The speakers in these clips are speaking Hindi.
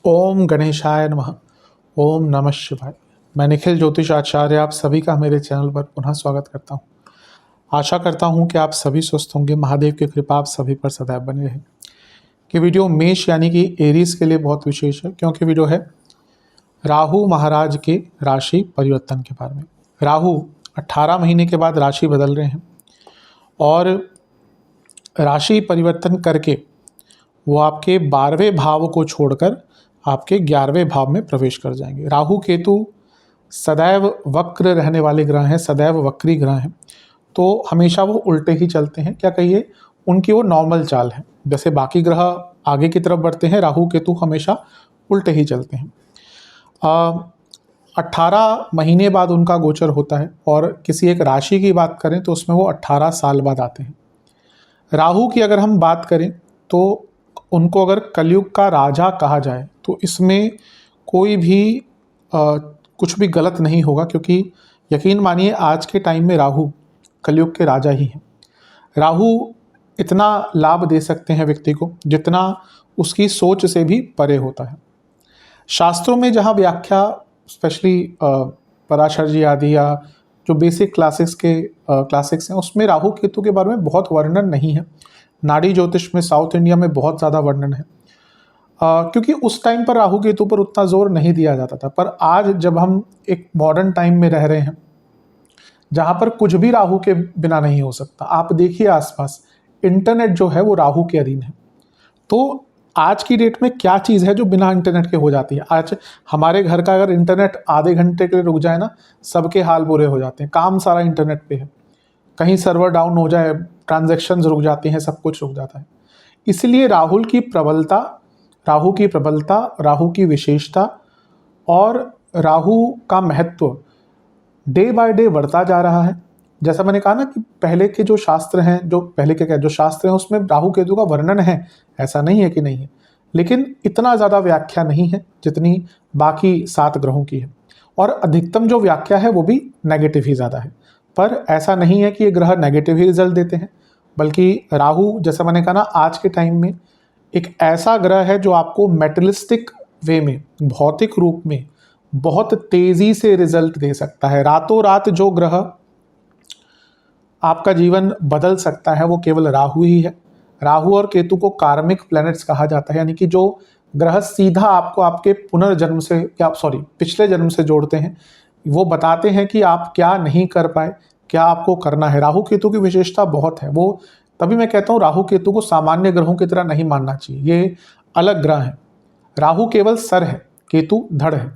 ओम गणेशाय नमः। ओम नमः शिवाय। मैं निखिल ज्योतिष आचार्य आप सभी का मेरे चैनल पर पुनः स्वागत करता हूं। आशा करता हूं कि आप सभी स्वस्थ होंगे। महादेव की कृपा आप सभी पर सदैव बनी रहे। कि वीडियो मेष यानी कि एरीज के लिए बहुत विशेष है, क्योंकि वीडियो है राहु महाराज के राशि परिवर्तन के बारे में। राहु 18 महीने के बाद राशि बदल रहे हैं और राशि परिवर्तन करके वो आपके 12वें भाव को छोड़कर आपके 11वें भाव में प्रवेश कर जाएंगे। राहु केतु सदैव वक्र रहने वाले ग्रह हैं, सदैव वक्री ग्रह हैं, तो हमेशा वो उल्टे ही चलते हैं। क्या कहिए, उनकी वो नॉर्मल चाल है। जैसे बाकी ग्रह आगे की तरफ बढ़ते हैं, राहु केतु हमेशा उल्टे ही चलते हैं। 18 महीने बाद उनका गोचर होता है और किसी एक राशि की बात करें तो उसमें वो 18 साल बाद आते हैं। राहु की अगर हम बात करें तो उनको अगर कलयुग का राजा कहा जाए तो इसमें कोई भी कुछ भी गलत नहीं होगा, क्योंकि यकीन मानिए आज के टाइम में राहु कलयुग के राजा ही हैं। राहु इतना लाभ दे सकते हैं व्यक्ति को जितना उसकी सोच से भी परे होता है। शास्त्रों में जहाँ व्याख्या स्पेशली पराशर जी आदि या जो बेसिक क्लासिक्स हैं उसमें राहु केतु के बारे में बहुत वर्णन नहीं है। नाड़ी ज्योतिष में साउथ इंडिया में बहुत ज़्यादा वर्णन है, क्योंकि उस टाइम पर राहु केतु पर उतना जोर नहीं दिया जाता था। पर आज जब हम एक मॉडर्न टाइम में रह रहे हैं जहाँ पर कुछ भी राहु के बिना नहीं हो सकता, आप देखिए आसपास इंटरनेट जो है वो राहु के अधीन है। तो आज की डेट में क्या चीज़ है जो बिना इंटरनेट के हो जाती है? आज हमारे घर का अगर इंटरनेट आधे घंटे के लिए रुक जाए ना, सबके हाल बुरे हो जाते हैं। काम सारा इंटरनेट पे है, कहीं सर्वर डाउन हो जाए, ट्रांजैक्शंस रुक जाते हैं, सब कुछ रुक जाता है। इसलिए राहु की प्रबलता, राहु की विशेषता और राहु का महत्व डे बाय डे बढ़ता जा रहा है। जैसा मैंने कहा ना कि पहले के जो शास्त्र हैं, जो शास्त्र हैं उसमें राहु केतु का वर्णन है, ऐसा नहीं है कि नहीं है, लेकिन इतना ज़्यादा व्याख्या नहीं है जितनी बाकी 7 ग्रहों की है। और अधिकतम जो व्याख्या है वो भी नेगेटिव ही ज़्यादा है। पर ऐसा नहीं है कि ये ग्रह नेगेटिव ही रिजल्ट देते हैं, बल्कि राहु जैसा मैंने कहा ना आज के टाइम में एक ऐसा ग्रह है जो आपको मेटलिस्टिक वे में, भौतिक रूप में बहुत तेज़ी से रिजल्ट दे सकता है। रातों रात जो ग्रह आपका जीवन बदल सकता है वो केवल राहु ही है। राहु और केतु को कार्मिक प्लैनेट्स कहा जाता है, यानी कि जो ग्रह सीधा आपको आपके पुनर्जन्म से या पिछले जन्म से जोड़ते हैं, वो बताते हैं कि आप क्या नहीं कर पाए, क्या आपको करना है। राहु केतु की विशेषता बहुत है। वो तभी मैं कहता हूँ राहु केतु को सामान्य ग्रहों की तरह नहीं मानना चाहिए, ये अलग ग्रह है। राहु केवल सर है, केतु धड़ है।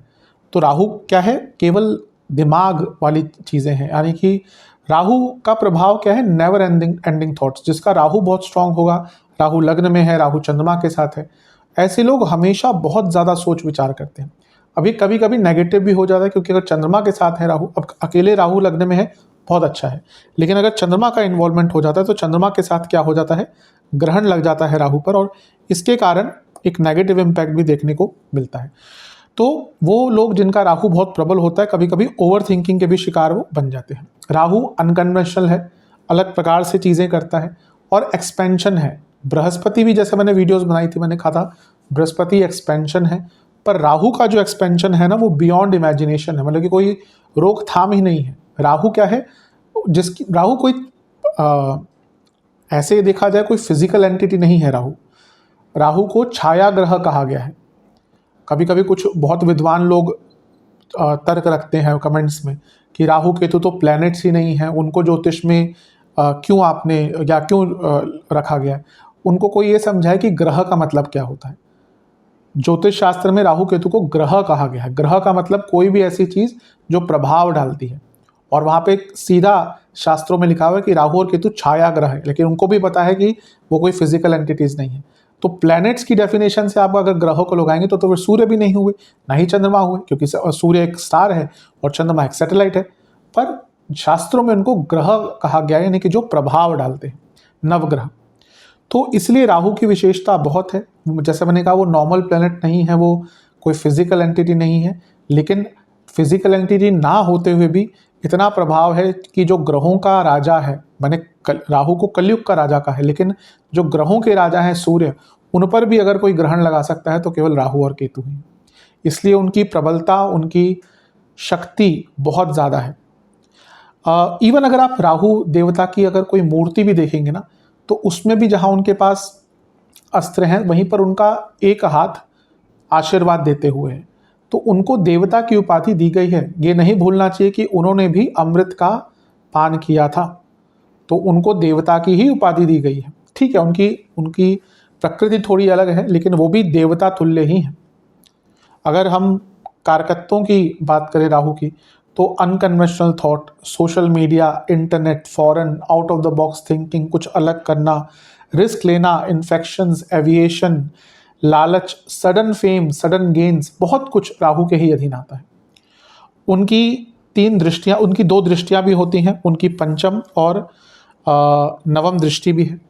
तो राहु क्या है, केवल दिमाग वाली चीज़ें हैं, यानी कि राहु का प्रभाव क्या है, नेवर एंडिंग थॉट्स। जिसका राहु बहुत स्ट्रांग होगा, राहु लग्न में है, राहु चंद्रमा के साथ है, ऐसे लोग हमेशा बहुत ज़्यादा सोच विचार करते हैं। अभी कभी कभी नेगेटिव भी हो जाता है, क्योंकि अगर चंद्रमा के साथ है राहु, अब अकेले राहु लग्न में है बहुत अच्छा है, लेकिन अगर चंद्रमा का इन्वॉल्वमेंट हो जाता है तो चंद्रमा के साथ क्या हो जाता है, ग्रहण लग जाता है राहु पर, और इसके कारण एक नेगेटिव इम्पैक्ट भी देखने को मिलता है। तो वो लोग जिनका राहु बहुत प्रबल होता है, कभी कभी ओवर थिंकिंग के भी शिकार वो बन जाते हैं। राहु अनकन्वेंशनल है, अलग प्रकार से चीज़ें करता है और एक्सपेंशन है। बृहस्पति भी, जैसे मैंने वीडियोस बनाई थी, मैंने कहा था बृहस्पति एक्सपेंशन है, पर राहु का जो एक्सपेंशन है ना वो बियॉन्ड इमेजिनेशन है, मतलब कि कोई रोकथाम ही नहीं है। राहु क्या है, राहु कोई ऐसे देखा जाए कोई फिजिकल एंटिटी नहीं है। राहु को छाया ग्रह कहा गया है। कभी कभी कुछ बहुत विद्वान लोग तर्क रखते हैं कमेंट्स में कि राहु केतु तो प्लैनेट्स ही नहीं है, उनको ज्योतिष में क्यों रखा गया है। उनको कोई ये समझाए कि ग्रह का मतलब क्या होता है। ज्योतिष शास्त्र में राहु केतु को ग्रह कहा गया है। ग्रह का मतलब कोई भी ऐसी चीज़ जो प्रभाव डालती है, और वहाँ पे सीधा शास्त्रों में लिखा हुआ है कि राहु और केतु छाया ग्रह है, लेकिन उनको भी पता है कि वो कोई फिजिकल एंटिटीज़ नहीं है। तो प्लैनेट्स की डेफिनेशन से आप अगर ग्रहों को लगाएंगे तो फिर सूर्य भी नहीं हुए, ना ही चंद्रमा हुए, क्योंकि सूर्य एक स्टार है और चंद्रमा एक सैटेलाइट है। पर शास्त्रों में उनको ग्रह कहा गया है, यानी कि जो प्रभाव डालते हैं, नवग्रह। तो इसलिए राहु की विशेषता बहुत है। जैसे मैंने कहा वो नॉर्मल प्लैनेट नहीं है, वो कोई फिजिकल एंटिटी नहीं है, लेकिन फिजिकल एंटिटी ना होते हुए भी इतना प्रभाव है कि जो ग्रहों का राजा है, मैंने राहु को कलयुग का राजा कहा है, लेकिन जो ग्रहों के राजा हैं सूर्य, उन पर भी अगर कोई ग्रहण लगा सकता है तो केवल राहु और केतु ही। इसलिए उनकी प्रबलता, उनकी शक्ति बहुत ज़्यादा है। इवन अगर आप राहु देवता की अगर कोई मूर्ति भी देखेंगे ना, तो उसमें भी जहाँ उनके पास अस्त्र हैं वहीं पर उनका एक हाथ आशीर्वाद देते हुए है, तो उनको देवता की उपाधि दी गई है। ये नहीं भूलना चाहिए कि उन्होंने भी अमृत का पान किया था, तो उनको देवता की ही उपाधि दी गई है। ठीक है, उनकी उनकी प्रकृति थोड़ी अलग है, लेकिन वो भी देवता तुल्य ही है। अगर हम कारकत्वों की बात करें राहु की, तो unconventional thought, social media, internet, foreign, out of the box thinking, कुछ अलग करना, रिस्क लेना, इन्फेक्शंस, एविएशन, लालच, सडन फेम, सडन गेन्स, बहुत कुछ राहु के ही अधीन आता है। उनकी उनकी दो दृष्टियां भी होती हैं, उनकी पंचम और नवम दृष्टि भी है।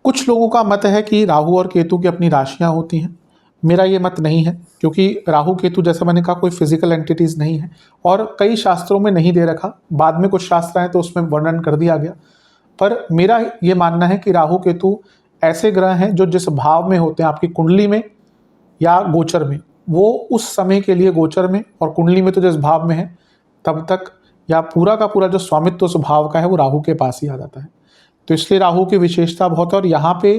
कुछ लोगों का मत है कि राहु और केतु की अपनी राशियां होती हैं। मेरा ये मत नहीं है, क्योंकि राहु केतु जैसा मैंने कहा कोई फिजिकल एंटिटीज नहीं है, और कई शास्त्रों में नहीं दे रखा, बाद में कुछ शास्त्र आए तो उसमें वर्णन कर दिया गया। पर मेरा ये मानना है कि राहु केतु ऐसे ग्रह हैं जो जिस भाव में होते हैं आपकी कुंडली में या गोचर में, वो उस समय के लिए गोचर में और कुंडली में तो जिस भाव में है तब तक, या पूरा का पूरा जो स्वामित्व उस भाव का है वो राहु के पास ही आ जाता है। तो इसलिए राहु की विशेषता बहुत है। और यहाँ पे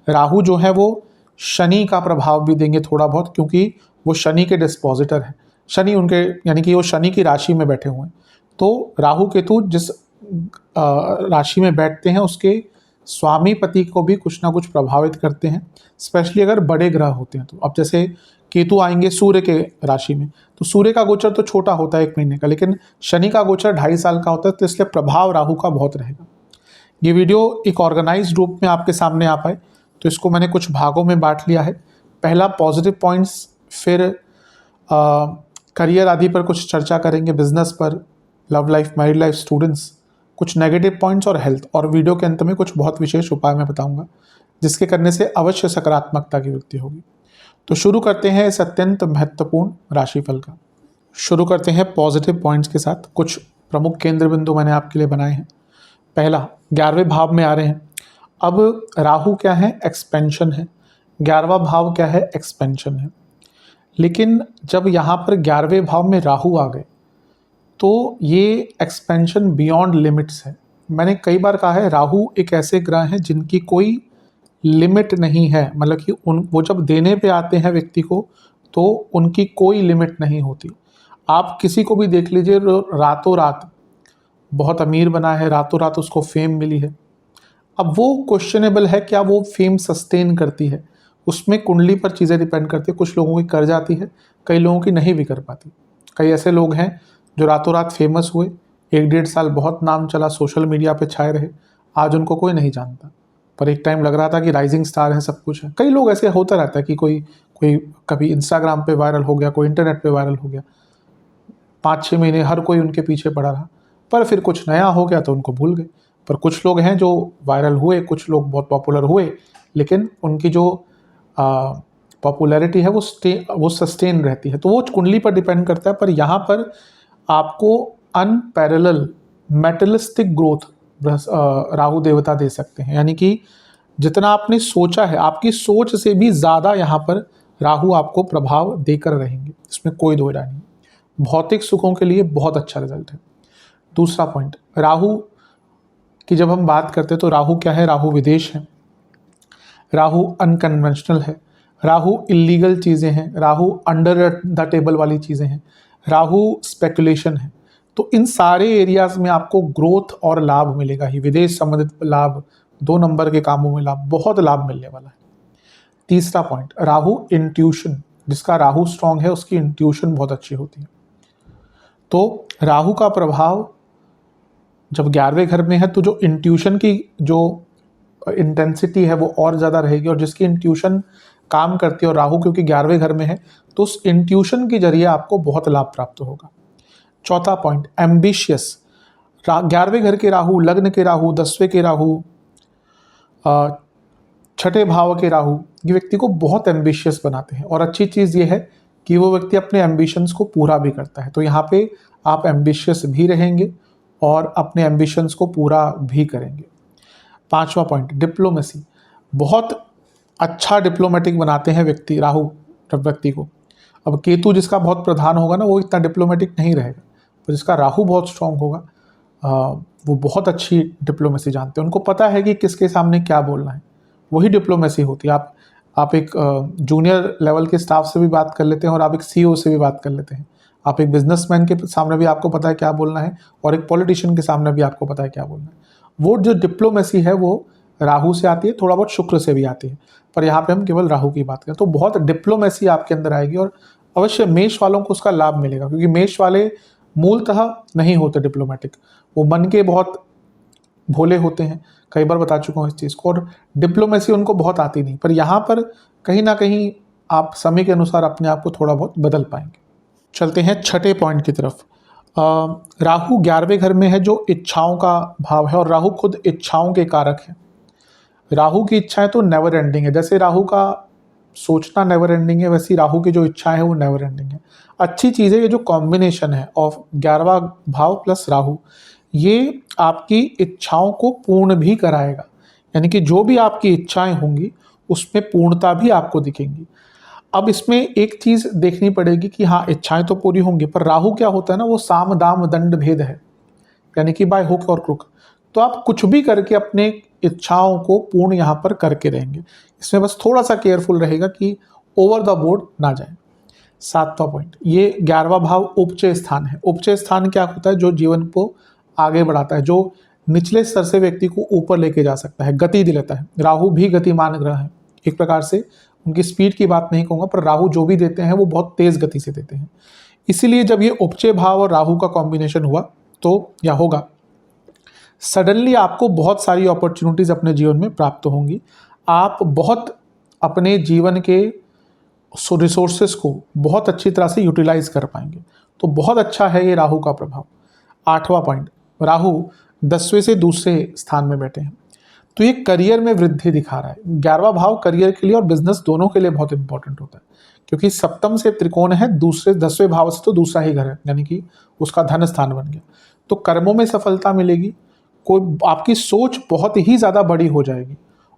राहु जो है वो शनि का प्रभाव भी देंगे थोड़ा बहुत, क्योंकि वो शनि के डिस्पोजिटर है। शनि उनके, यानी कि वो शनि की राशि में बैठे हुए हैं। तो राहु केतु जिस राशि में बैठते हैं उसके स्वामी पति को भी कुछ ना कुछ प्रभावित करते हैं, स्पेशली अगर बड़े ग्रह होते हैं तो। अब जैसे केतु आएंगे सूर्य के राशि में, तो सूर्य का गोचर तो छोटा होता है 1 महीने का, लेकिन शनि का गोचर 2.5 साल का होता है, तो इसलिए प्रभाव राहु का बहुत रहेगा। ये वीडियो एक ऑर्गेनाइज्ड रूप में आपके सामने आ पाए तो इसको मैंने कुछ भागों में बांट लिया है। पहला पॉजिटिव पॉइंट्स, फिर करियर आदि पर कुछ चर्चा करेंगे, बिजनेस पर, love life, married life, students, कुछ नेगेटिव पॉइंट्स और हेल्थ, और वीडियो के अंत में कुछ बहुत विशेष उपाय मैं बताऊंगा जिसके करने से अवश्य सकारात्मकता की वृद्धि होगी। तो शुरू करते हैं इस अत्यंत महत्वपूर्ण राशिफल का। शुरू करते हैं पॉजिटिव पॉइंट्स के साथ। कुछ प्रमुख केंद्र बिंदु मैंने आपके लिए बनाए हैं। पहला, 11वें भाव में आ रहे हैं। अब राहु क्या है? एक्सपेंशन है। 11वां भाव क्या है? एक्सपेंशन है। लेकिन जब यहाँ पर 11वें भाव में राहु आ गए तो ये एक्सपेंशन बियॉन्ड लिमिट्स है। मैंने कई बार कहा है राहु एक ऐसे ग्रह हैं जिनकी कोई लिमिट नहीं है, मतलब कि वो जब देने पे आते हैं व्यक्ति को तो उनकी कोई लिमिट नहीं होती। आप किसी को भी देख लीजिए, रातों रात बहुत अमीर बना है, रातों रात उसको फेम मिली है। अब वो क्वेश्चनेबल है, क्या वो फेम सस्टेन करती है? उसमें कुंडली पर चीज़ें डिपेंड करती है। कुछ लोगों की कर जाती है, कई लोगों की नहीं भी कर पाती। कई ऐसे लोग हैं जो रातों रात फेमस हुए, 1-1.5 साल बहुत नाम चला, सोशल मीडिया पे छाए रहे, आज उनको कोई नहीं जानता, पर एक टाइम लग रहा था कि राइजिंग स्टार है, सब कुछ है। कई लोग ऐसे होता रहता है कि कोई कोई कभी इंस्टाग्राम पे वायरल हो गया, कोई इंटरनेट पे वायरल हो गया, 5-6 महीने हर कोई उनके पीछे पड़ा रहा, पर फिर कुछ नया हो गया तो उनको भूल गए। पर कुछ लोग हैं जो वायरल हुए, कुछ लोग बहुत पॉपुलर हुए, लेकिन उनकी जो पॉपुलैरिटी है वो सस्टेन रहती है। तो वो कुंडली पर डिपेंड करता है। पर यहाँ पर आपको अनपैरेलल मेटलिस्टिक ग्रोथ राहु देवता दे सकते हैं, यानी कि जितना आपने सोचा है, आपकी सोच से भी ज़्यादा यहाँ पर राहु आपको प्रभाव देकर रहेंगे, इसमें कोई दो राय नहीं। भौतिक सुखों के लिए बहुत अच्छा रिजल्ट है। दूसरा पॉइंट, राहु की जब हम बात करते हैं तो राहु क्या है? राहु विदेश है, राहु अनकन्वेंशनल है, राहु इलीगल चीज़ें हैं, राहु अंडर द टेबल वाली चीज़ें हैं, राहु स्पेकुलेशन है। तो इन सारे एरियाज में आपको ग्रोथ और लाभ मिलेगा ही। विदेश संबंधित लाभ, 2 नंबर के कामों में लाभ, बहुत लाभ मिलने वाला है। तीसरा पॉइंट, राहु इंट्यूशन, जिसका राहु स्ट्रांग है उसकी इंट्यूशन बहुत अच्छी होती है। तो राहु का प्रभाव जब 11वें घर में है तो जो इंट्यूशन की जो इंटेंसिटी है वो और ज़्यादा रहेगी, और जिसकी इंट्यूशन काम करती है, और राहु क्योंकि 11वें घर में है तो उस इंट्यूशन के जरिए आपको बहुत लाभ प्राप्त होगा। चौथा पॉइंट, एम्बिशियस। 11वें घर के राहु, लग्न के राहु, 10वें के राहु, 6ठे भाव के राहु, ये व्यक्ति को बहुत एम्बिशियस बनाते हैं। और अच्छी चीज़ ये है कि वो व्यक्ति अपने एम्बिशंस को पूरा भी करता है। तो यहाँ पे आप एम्बिशियस भी रहेंगे और अपने एम्बिशंस को पूरा भी करेंगे। 5वां पॉइंट, डिप्लोमेसी। बहुत अच्छा डिप्लोमेटिक बनाते हैं व्यक्ति, राहु व्यक्ति को। अब केतु जिसका बहुत प्रधान होगा ना, वो इतना डिप्लोमेटिक नहीं रहेगा, पर जिसका राहु बहुत स्ट्रांग होगा वो बहुत अच्छी डिप्लोमेसी जानते हैं। उनको पता है कि किसके सामने क्या बोलना है, वही डिप्लोमेसी होती है। आप एक जूनियर लेवल के स्टाफ से भी बात कर लेते हैं और आप एक सीईओ से भी बात कर लेते हैं। आप एक बिजनेसमैन के सामने भी आपको पता है क्या बोलना है, और एक पॉलिटिशियन के सामने भी आपको पता है क्या बोलना है। वो जो डिप्लोमेसी है वो राहु से आती है, थोड़ा बहुत शुक्र से भी आती है, पर यहाँ पे हम केवल राहु की बात करें तो बहुत डिप्लोमेसी आपके अंदर आएगी। और अवश्य मेष वालों को उसका लाभ मिलेगा, क्योंकि मेष वाले मूलतः नहीं होते डिप्लोमेटिक, वो मन के बहुत भोले होते हैं, कई बार बता चुका हूँ इस चीज़ को, और डिप्लोमेसी उनको बहुत आती नहीं। पर यहाँ पर कहीं ना कहीं आप समय के अनुसार अपने आप को थोड़ा बहुत बदल पाएंगे। चलते हैं छठे पॉइंट की तरफ। राहु 11वें घर में है जो इच्छाओं का भाव है, और राहु खुद इच्छाओं के कारक है। राहु की इच्छाएं तो नेवर एंडिंग है, जैसे राहु का सोचना नेवर एंडिंग है, वैसी राहु की जो इच्छाएं है वो नेवर एंडिंग है। अच्छी चीज़ है ये जो कॉम्बिनेशन है ऑफ 11वां भाव प्लस राहु, ये आपकी इच्छाओं को पूर्ण भी कराएगा। यानी कि जो भी आपकी इच्छाएं होंगी उसमें पूर्णता भी आपको दिखेंगी। अब इसमें एक चीज़ देखनी पड़ेगी कि हाँ, इच्छाएं तो पूरी होंगी, पर राहु क्या होता है ना, वो साम दाम दंड भेद है, यानी कि बाय हुक और क्रुक। तो आप कुछ भी करके अपने इच्छाओं को पूर्ण यहाँ पर करके रहेंगे। इसमें बस थोड़ा सा केयरफुल रहेगा कि ओवर द बोर्ड ना जाए। 7वां पॉइंट, ये 11वां भाव उपचय स्थान है। उपचय स्थान क्या होता है, जो जीवन को आगे बढ़ाता है, जो निचले स्तर से व्यक्ति को ऊपर लेके जा सकता है, गति दिलाता है। राहु भी गतिमान ग्रह है, एक प्रकार से उनकी स्पीड की बात नहीं कहूँगा, पर राहु जो भी देते हैं वो बहुत तेज गति से देते हैं। इसीलिए जब ये उपचय भाव और राहु का कॉम्बिनेशन हुआ तो या होगा, सडनली आपको बहुत सारी अपॉर्चुनिटीज अपने जीवन में प्राप्त होंगी। आप बहुत अपने जीवन के रिसोर्सेस को बहुत अच्छी तरह से यूटिलाइज कर पाएंगे। तो बहुत अच्छा है ये राहु का प्रभाव। 8वां पॉइंट, राहु 10वें से दूसरे स्थान में बैठे हैं, तो ये करियर में वृद्धि दिखा रहा है। 11वां भाव करियर के लिए और बिजनेस दोनों के लिए बहुत इंपॉर्टेंट होता है, क्योंकि सप्तम से त्रिकोण है, दूसरे 10वें भाव से तो दूसरा ही घर है, यानी कि उसका धन स्थान बन गया। तो कर्मों में सफलता मिलेगी, कोई आपकी सोच बहुत ही ज़्यादा बड़ी हो जाएगी।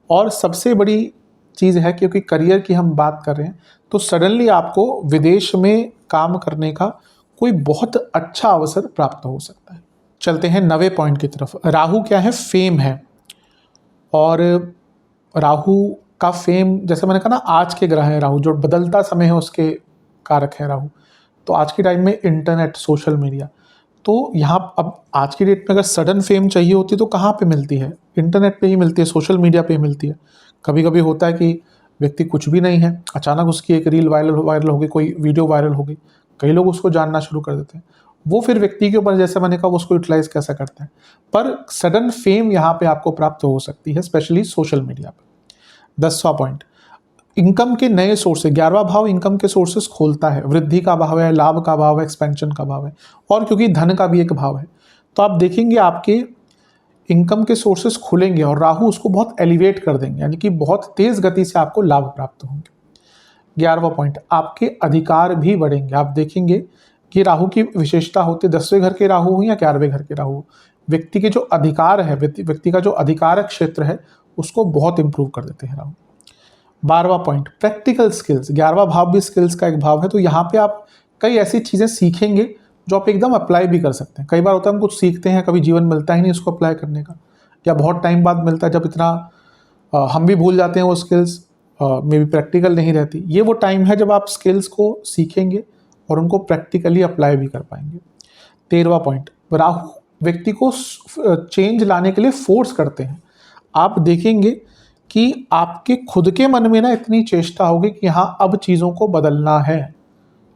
और सबसे बड़ी चीज़ है, क्योंकि करियर की हम बात कर रहे हैं, तो सडनली आपको विदेश में काम करने का कोई बहुत अच्छा अवसर प्राप्त हो सकता है। चलते हैं 9वें पॉइंट की तरफ। राहु क्या है, फेम है, और राहु का फेम, जैसे मैंने कहा ना, आज के ग्रह है राहु, जो बदलता समय है उसके कारक है राहु। तो आज के टाइम में इंटरनेट, सोशल मीडिया, तो यहाँ अब आज की डेट में अगर सडन फेम चाहिए होती है तो कहाँ पे मिलती है, इंटरनेट पे ही मिलती है, सोशल मीडिया पे ही मिलती है। कभी कभी होता है कि व्यक्ति कुछ भी नहीं है, अचानक उसकी एक रील वायरल हो गई, कोई वीडियो वायरल हो गई, कई लोग उसको जानना शुरू कर देते हैं। वो फिर व्यक्ति के ऊपर, जैसे मैंने कहा, वो उसको यूटिलाइज कैसा करता है। पर सडन फेम यहाँ पे आपको प्राप्त हो सकती है, स्पेशली सोशल मीडिया पे। 10वां पॉइंट, इनकम के नए सोर्स है। 11वां भाव इनकम के सोर्सेस खोलता है, वृद्धि का भाव है, लाभ का भाव है, एक्सपेंशन का भाव है, और क्योंकि धन का भी एक भाव है, तो आप देखेंगे आपके इनकम के सोर्सेस खुलेंगे और राहु उसको बहुत एलिवेट कर देंगे, यानी कि बहुत तेज गति से आपको लाभ प्राप्त होंगे। 11वां पॉइंट, आपके अधिकार भी बढ़ेंगे। आप देखेंगे कि राहु की विशेषता होती है, 10वें घर के राहु हो या 11वें घर के राहु, व्यक्ति के जो अधिकार है, व्यक्ति का जो अधिकारक क्षेत्र है, उसको बहुत इंप्रूव कर देते हैं राहु। 12वां पॉइंट, प्रैक्टिकल स्किल्स। 11वां भाव भी स्किल्स का एक भाव है, तो यहाँ पे आप कई ऐसी चीज़ें सीखेंगे जो आप एकदम अप्लाई भी कर सकते हैं। कई बार होता है हम कुछ सीखते हैं, कभी जीवन मिलता ही नहीं उसको अप्लाई करने का, या बहुत टाइम बाद मिलता है, जब इतना हम भी भूल जाते हैं वो स्किल्स, मे बी प्रैक्टिकल नहीं रहती। ये वो टाइम है जब आप स्किल्स को सीखेंगे और उनको प्रैक्टिकली अप्लाई भी कर पाएंगे। 13वां पॉइंट, राहु व्यक्ति को चेंज लाने के लिए फोर्स करते हैं। आप देखेंगे कि आपके खुद के मन में ना इतनी चेष्टा होगी कि हाँ, अब चीज़ों को बदलना है,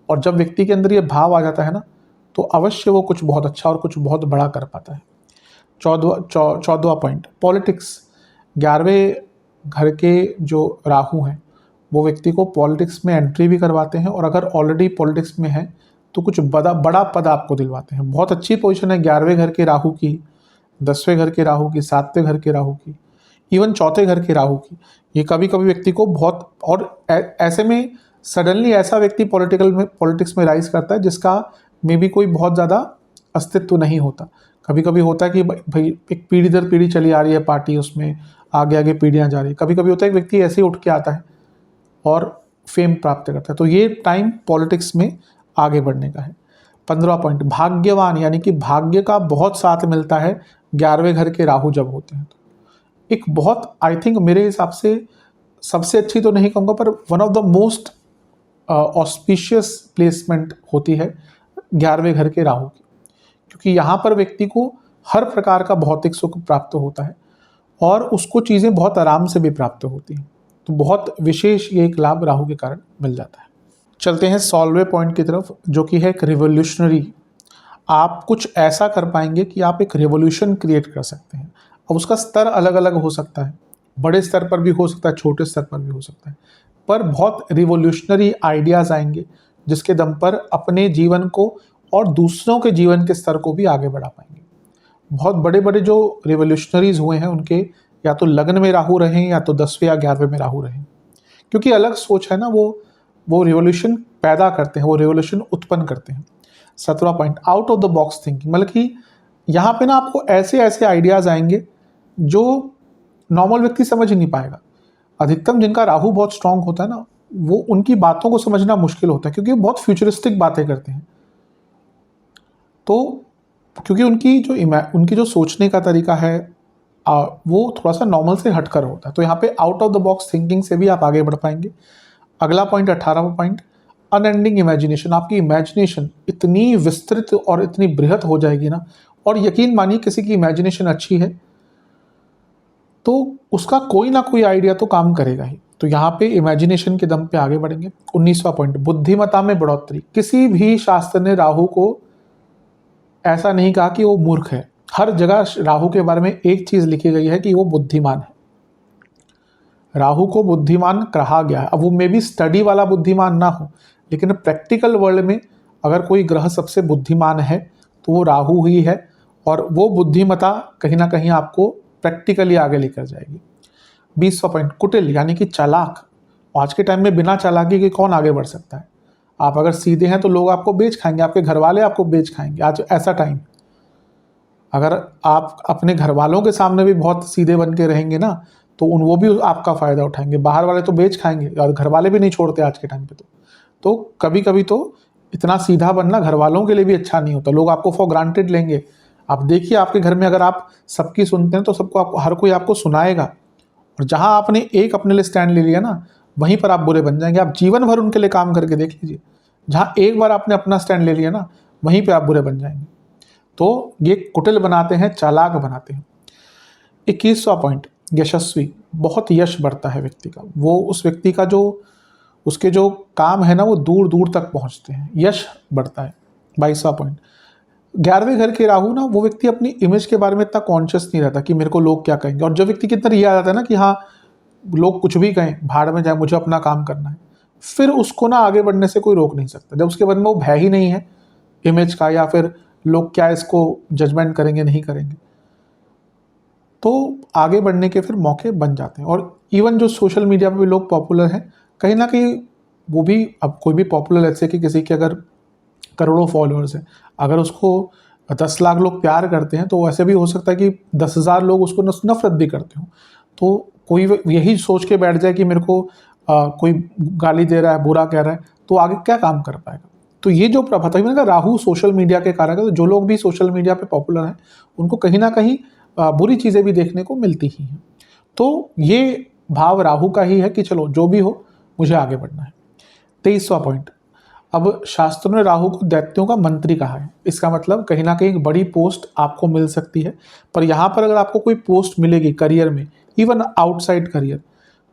और जब व्यक्ति के अंदर ये भाव आ जाता है ना, तो अवश्य वो कुछ बहुत अच्छा और कुछ बहुत बड़ा कर पाता है। 14वां पॉइंट, पॉलिटिक्स। 11वें घर के जो राहु हैं वो व्यक्ति को पॉलिटिक्स में एंट्री भी करवाते हैं, और अगर ऑलरेडी पॉलिटिक्स में है तो कुछ बड़ा पद आपको दिलवाते हैं। बहुत अच्छी पोजीशन है 11वें घर के राहु की, 10वें घर के राहु की, 7वें घर के राहु की, इवन चौथे घर के राहु की। ये कभी कभी व्यक्ति को बहुत, और ऐसे में सडनली ऐसा व्यक्ति पॉलिटिक्स में राइज करता है जिसका मे बी कोई बहुत ज़्यादा अस्तित्व नहीं होता। कभी कभी होता है कि भाई एक पीढ़ी दर पीढ़ी चली आ रही है पार्टी, उसमें आगे आगे पीढ़ियां जा रही। कभी कभी होता है एक व्यक्ति ऐसे ही उठ के आता है और फेम प्राप्त करता है। तो ये टाइम पॉलिटिक्स में आगे बढ़ने का है। 15वां पॉइंट, भाग्यवान, यानी कि भाग्य का बहुत साथ मिलता है 11वें घर के राहु जब होते हैं। तो एक बहुत, आई थिंक मेरे हिसाब से सबसे अच्छी तो नहीं कहूँगा, पर one of the most auspicious placement होती है 11वें घर के राहु की, क्योंकि यहाँ पर व्यक्ति को हर प्रकार का भौतिक सुख प्राप्त होता है और उसको चीज़ें बहुत आराम से भी प्राप्त होती हैं। तो बहुत विशेष ये एक लाभ राहु के कारण मिल जाता है। चलते हैं 16वें पॉइंट की तरफ, जो कि है एक रिवोल्यूशनरी। आप कुछ ऐसा कर पाएंगे कि आप एक रिवोल्यूशन क्रिएट कर सकते हैं। अब उसका स्तर अलग अलग हो सकता है, बड़े स्तर पर भी हो सकता है, छोटे स्तर पर भी हो सकता है, पर बहुत रिवोल्यूशनरी आइडियाज़ आएंगे जिसके दम पर अपने जीवन को और दूसरों के जीवन के स्तर को भी आगे बढ़ा पाएंगे। बहुत बड़े बड़े जो रिवोल्यूशनरीज हुए हैं उनके या तो लग्न में राहु रहे या तो 10वें या 11वें में राहु रहे, क्योंकि अलग सोच है ना, वो रिवोल्यूशन पैदा करते हैं, वो रिवोल्यूशन उत्पन्न करते हैं। 17वां point, out of the box thinking, मतलब कि यहाँ पे ना आपको ऐसे ऐसे आइडियाज़ आएंगे जो नॉर्मल व्यक्ति समझ ही नहीं पाएगा। अधिकतम जिनका राहु बहुत स्ट्रांग होता है ना, वो उनकी बातों को समझना मुश्किल होता है, क्योंकि वो बहुत फ्यूचरिस्टिक बातें करते हैं। तो क्योंकि उनकी जो सोचने का तरीका है वो थोड़ा सा नॉर्मल से हटकर होता है। तो यहाँ पे out of the box thinking से भी आप आगे बढ़ पाएंगे। अगला पॉइंट, 18वां पॉइंट, अनएंडिंग इमेजिनेशन। आपकी इमेजिनेशन इतनी विस्तृत और इतनी बृहत हो जाएगी ना, और यकीन मानिए किसी की इमेजिनेशन अच्छी है तो उसका कोई ना कोई आइडिया तो काम करेगा ही। तो यहाँ पे इमेजिनेशन के दम पे आगे बढ़ेंगे। 19वां पॉइंट, बुद्धिमत्ता में बढ़ोतरी। किसी भी शास्त्र ने राहु को ऐसा नहीं कहा कि वो मूर्ख है। हर जगह राहु के बारे में एक चीज लिखी गई है कि वो बुद्धिमान है। राहु को बुद्धिमान कहा गया है। अब वो मे भी स्टडी वाला बुद्धिमान ना हो, लेकिन प्रैक्टिकल वर्ल्ड में अगर कोई ग्रह सबसे बुद्धिमान है तो वो राहु ही है, और वो बुद्धिमत्ता कहीं ना कहीं आपको प्रैक्टिकली आगे लेकर जाएगी। 20वां पॉइंट, कुटिल, यानी कि चालाक। आज के टाइम में बिना चालाकी के कौन आगे बढ़ सकता है? आप अगर सीधे हैं तो लोग आपको बेच खाएंगे, आपके घर वाले आपको बेच खाएंगे। आज ऐसा टाइम, अगर आप अपने घर वालों के सामने भी बहुत सीधे बन के रहेंगे ना, तो वो भी आपका फ़ायदा उठाएंगे। बाहर वाले तो बेच खाएंगे और घर वाले भी नहीं छोड़ते आज के टाइम पे। तो कभी कभी तो इतना सीधा बनना घर वालों के लिए भी अच्छा नहीं होता। लोग आपको फॉर ग्रांटेड लेंगे। आप देखिए आपके घर में अगर आप सबकी सुनते हैं तो हर कोई आपको सुनाएगा, और जहाँ आपने एक अपने लिए स्टैंड ले लिया ना, वहीं पर आप बुरे बन जाएंगे। आप जीवन भर उनके लिए काम करके देख लीजिए, जहाँ एक बार आपने अपना स्टैंड ले लिया ना, वहीं पर आप बुरे बन जाएंगे। तो ये कुटिल बनाते हैं, चालाक बनाते हैं। 21वां पॉइंट, यशस्वी। बहुत यश बढ़ता है व्यक्ति का। वो उस व्यक्ति का उसके जो काम है ना, वो दूर दूर तक पहुंचते हैं, यश बढ़ता है। 22वां पॉइंट, 11वें घर के राहु ना, वो व्यक्ति अपनी इमेज के बारे में इतना कॉन्शियस नहीं रहता कि मेरे को लोग क्या कहेंगे। और जो व्यक्ति के अंदर ये आ जाता है ना कि हाँ लोग कुछ भी कहें, भाड़ में जाए, मुझे अपना काम करना है, फिर उसको ना आगे बढ़ने से कोई रोक नहीं सकता। जब उसके मन में वो भय ही नहीं है इमेज का, या फिर लोग क्या इसको जजमेंट करेंगे नहीं करेंगे, तो आगे बढ़ने के फिर मौके बन जाते हैं। और इवन जो सोशल मीडिया पे भी लोग पॉपुलर हैं, कहीं ना कहीं वो भी, अब कोई भी पॉपुलर ऐसे कि किसी के अगर करोड़ों फॉलोअर्स हैं, अगर उसको 10 लाख लोग प्यार करते हैं, तो ऐसे भी हो सकता है कि 10,000 लोग उसको नफरत भी करते हों। तो कोई यही सोच के बैठ जाए कि मेरे को कोई गाली दे रहा है, बुरा कह रहा है, तो आगे क्या काम कर पाएगा। तो ये जो प्रभाव है, मैंने कहा राहु सोशल मीडिया के कारण है। तो जो लोग भी सोशल मीडिया पे पॉपुलर हैं, उनको कहीं ना कहीं बुरी चीज़ें भी देखने को मिलती ही हैं। तो ये भाव राहु का ही है कि चलो जो भी हो, मुझे आगे बढ़ना है। 23वां पॉइंट, अब शास्त्रों ने राहु को दैत्यों का मंत्री कहा है। इसका मतलब कहीं ना कहीं एक बड़ी पोस्ट आपको मिल सकती है। पर यहाँ पर अगर आपको कोई पोस्ट मिलेगी करियर में, इवन आउटसाइड करियर,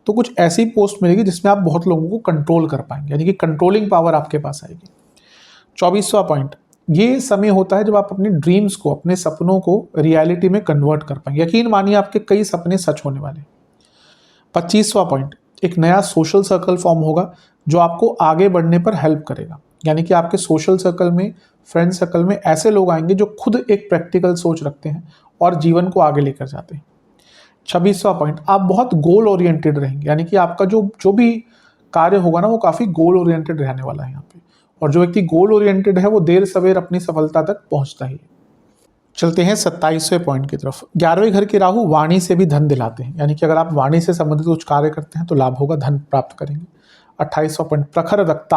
तो कुछ ऐसी पोस्ट मिलेगी जिसमें आप बहुत लोगों को कंट्रोल कर पाएंगे, यानी कि कंट्रोलिंग पावर आपके पास आएगी। 24वां पॉइंट, ये समय होता है जब आप अपने ड्रीम्स को, अपने सपनों को रियलिटी में कन्वर्ट कर पाएंगे। यकीन मानिए आपके कई सपने सच होने वाले। 25वां पॉइंट, एक नया सोशल सर्कल फॉर्म होगा जो आपको आगे बढ़ने पर हेल्प करेगा। यानी कि आपके सोशल सर्कल में, फ्रेंड सर्कल में ऐसे लोग आएंगे जो खुद एक प्रैक्टिकल सोच रखते हैं और जीवन को आगे लेकर जाते हैं। 26वां पॉइंट, आप बहुत गोल ओरिएंटेड रहेंगे। यानी कि आपका जो भी कार्य होगा ना, वो काफ़ी गोल ओरिएंटेड रहने वाला है यहाँ पे। और जो व्यक्ति गोल ओरिएंटेड है वो देर सवेर अपनी सफलता तक पहुँचता ही है। चलते हैं 27वें पॉइंट की तरफ। 11वें घर के राहु वाणी से भी धन दिलाते हैं, यानी कि अगर आप वाणी से संबंधित कुछ कार्य करते हैं तो लाभ होगा, धन प्राप्त करेंगे। 28वां पॉइंट, प्रखर वक्ता,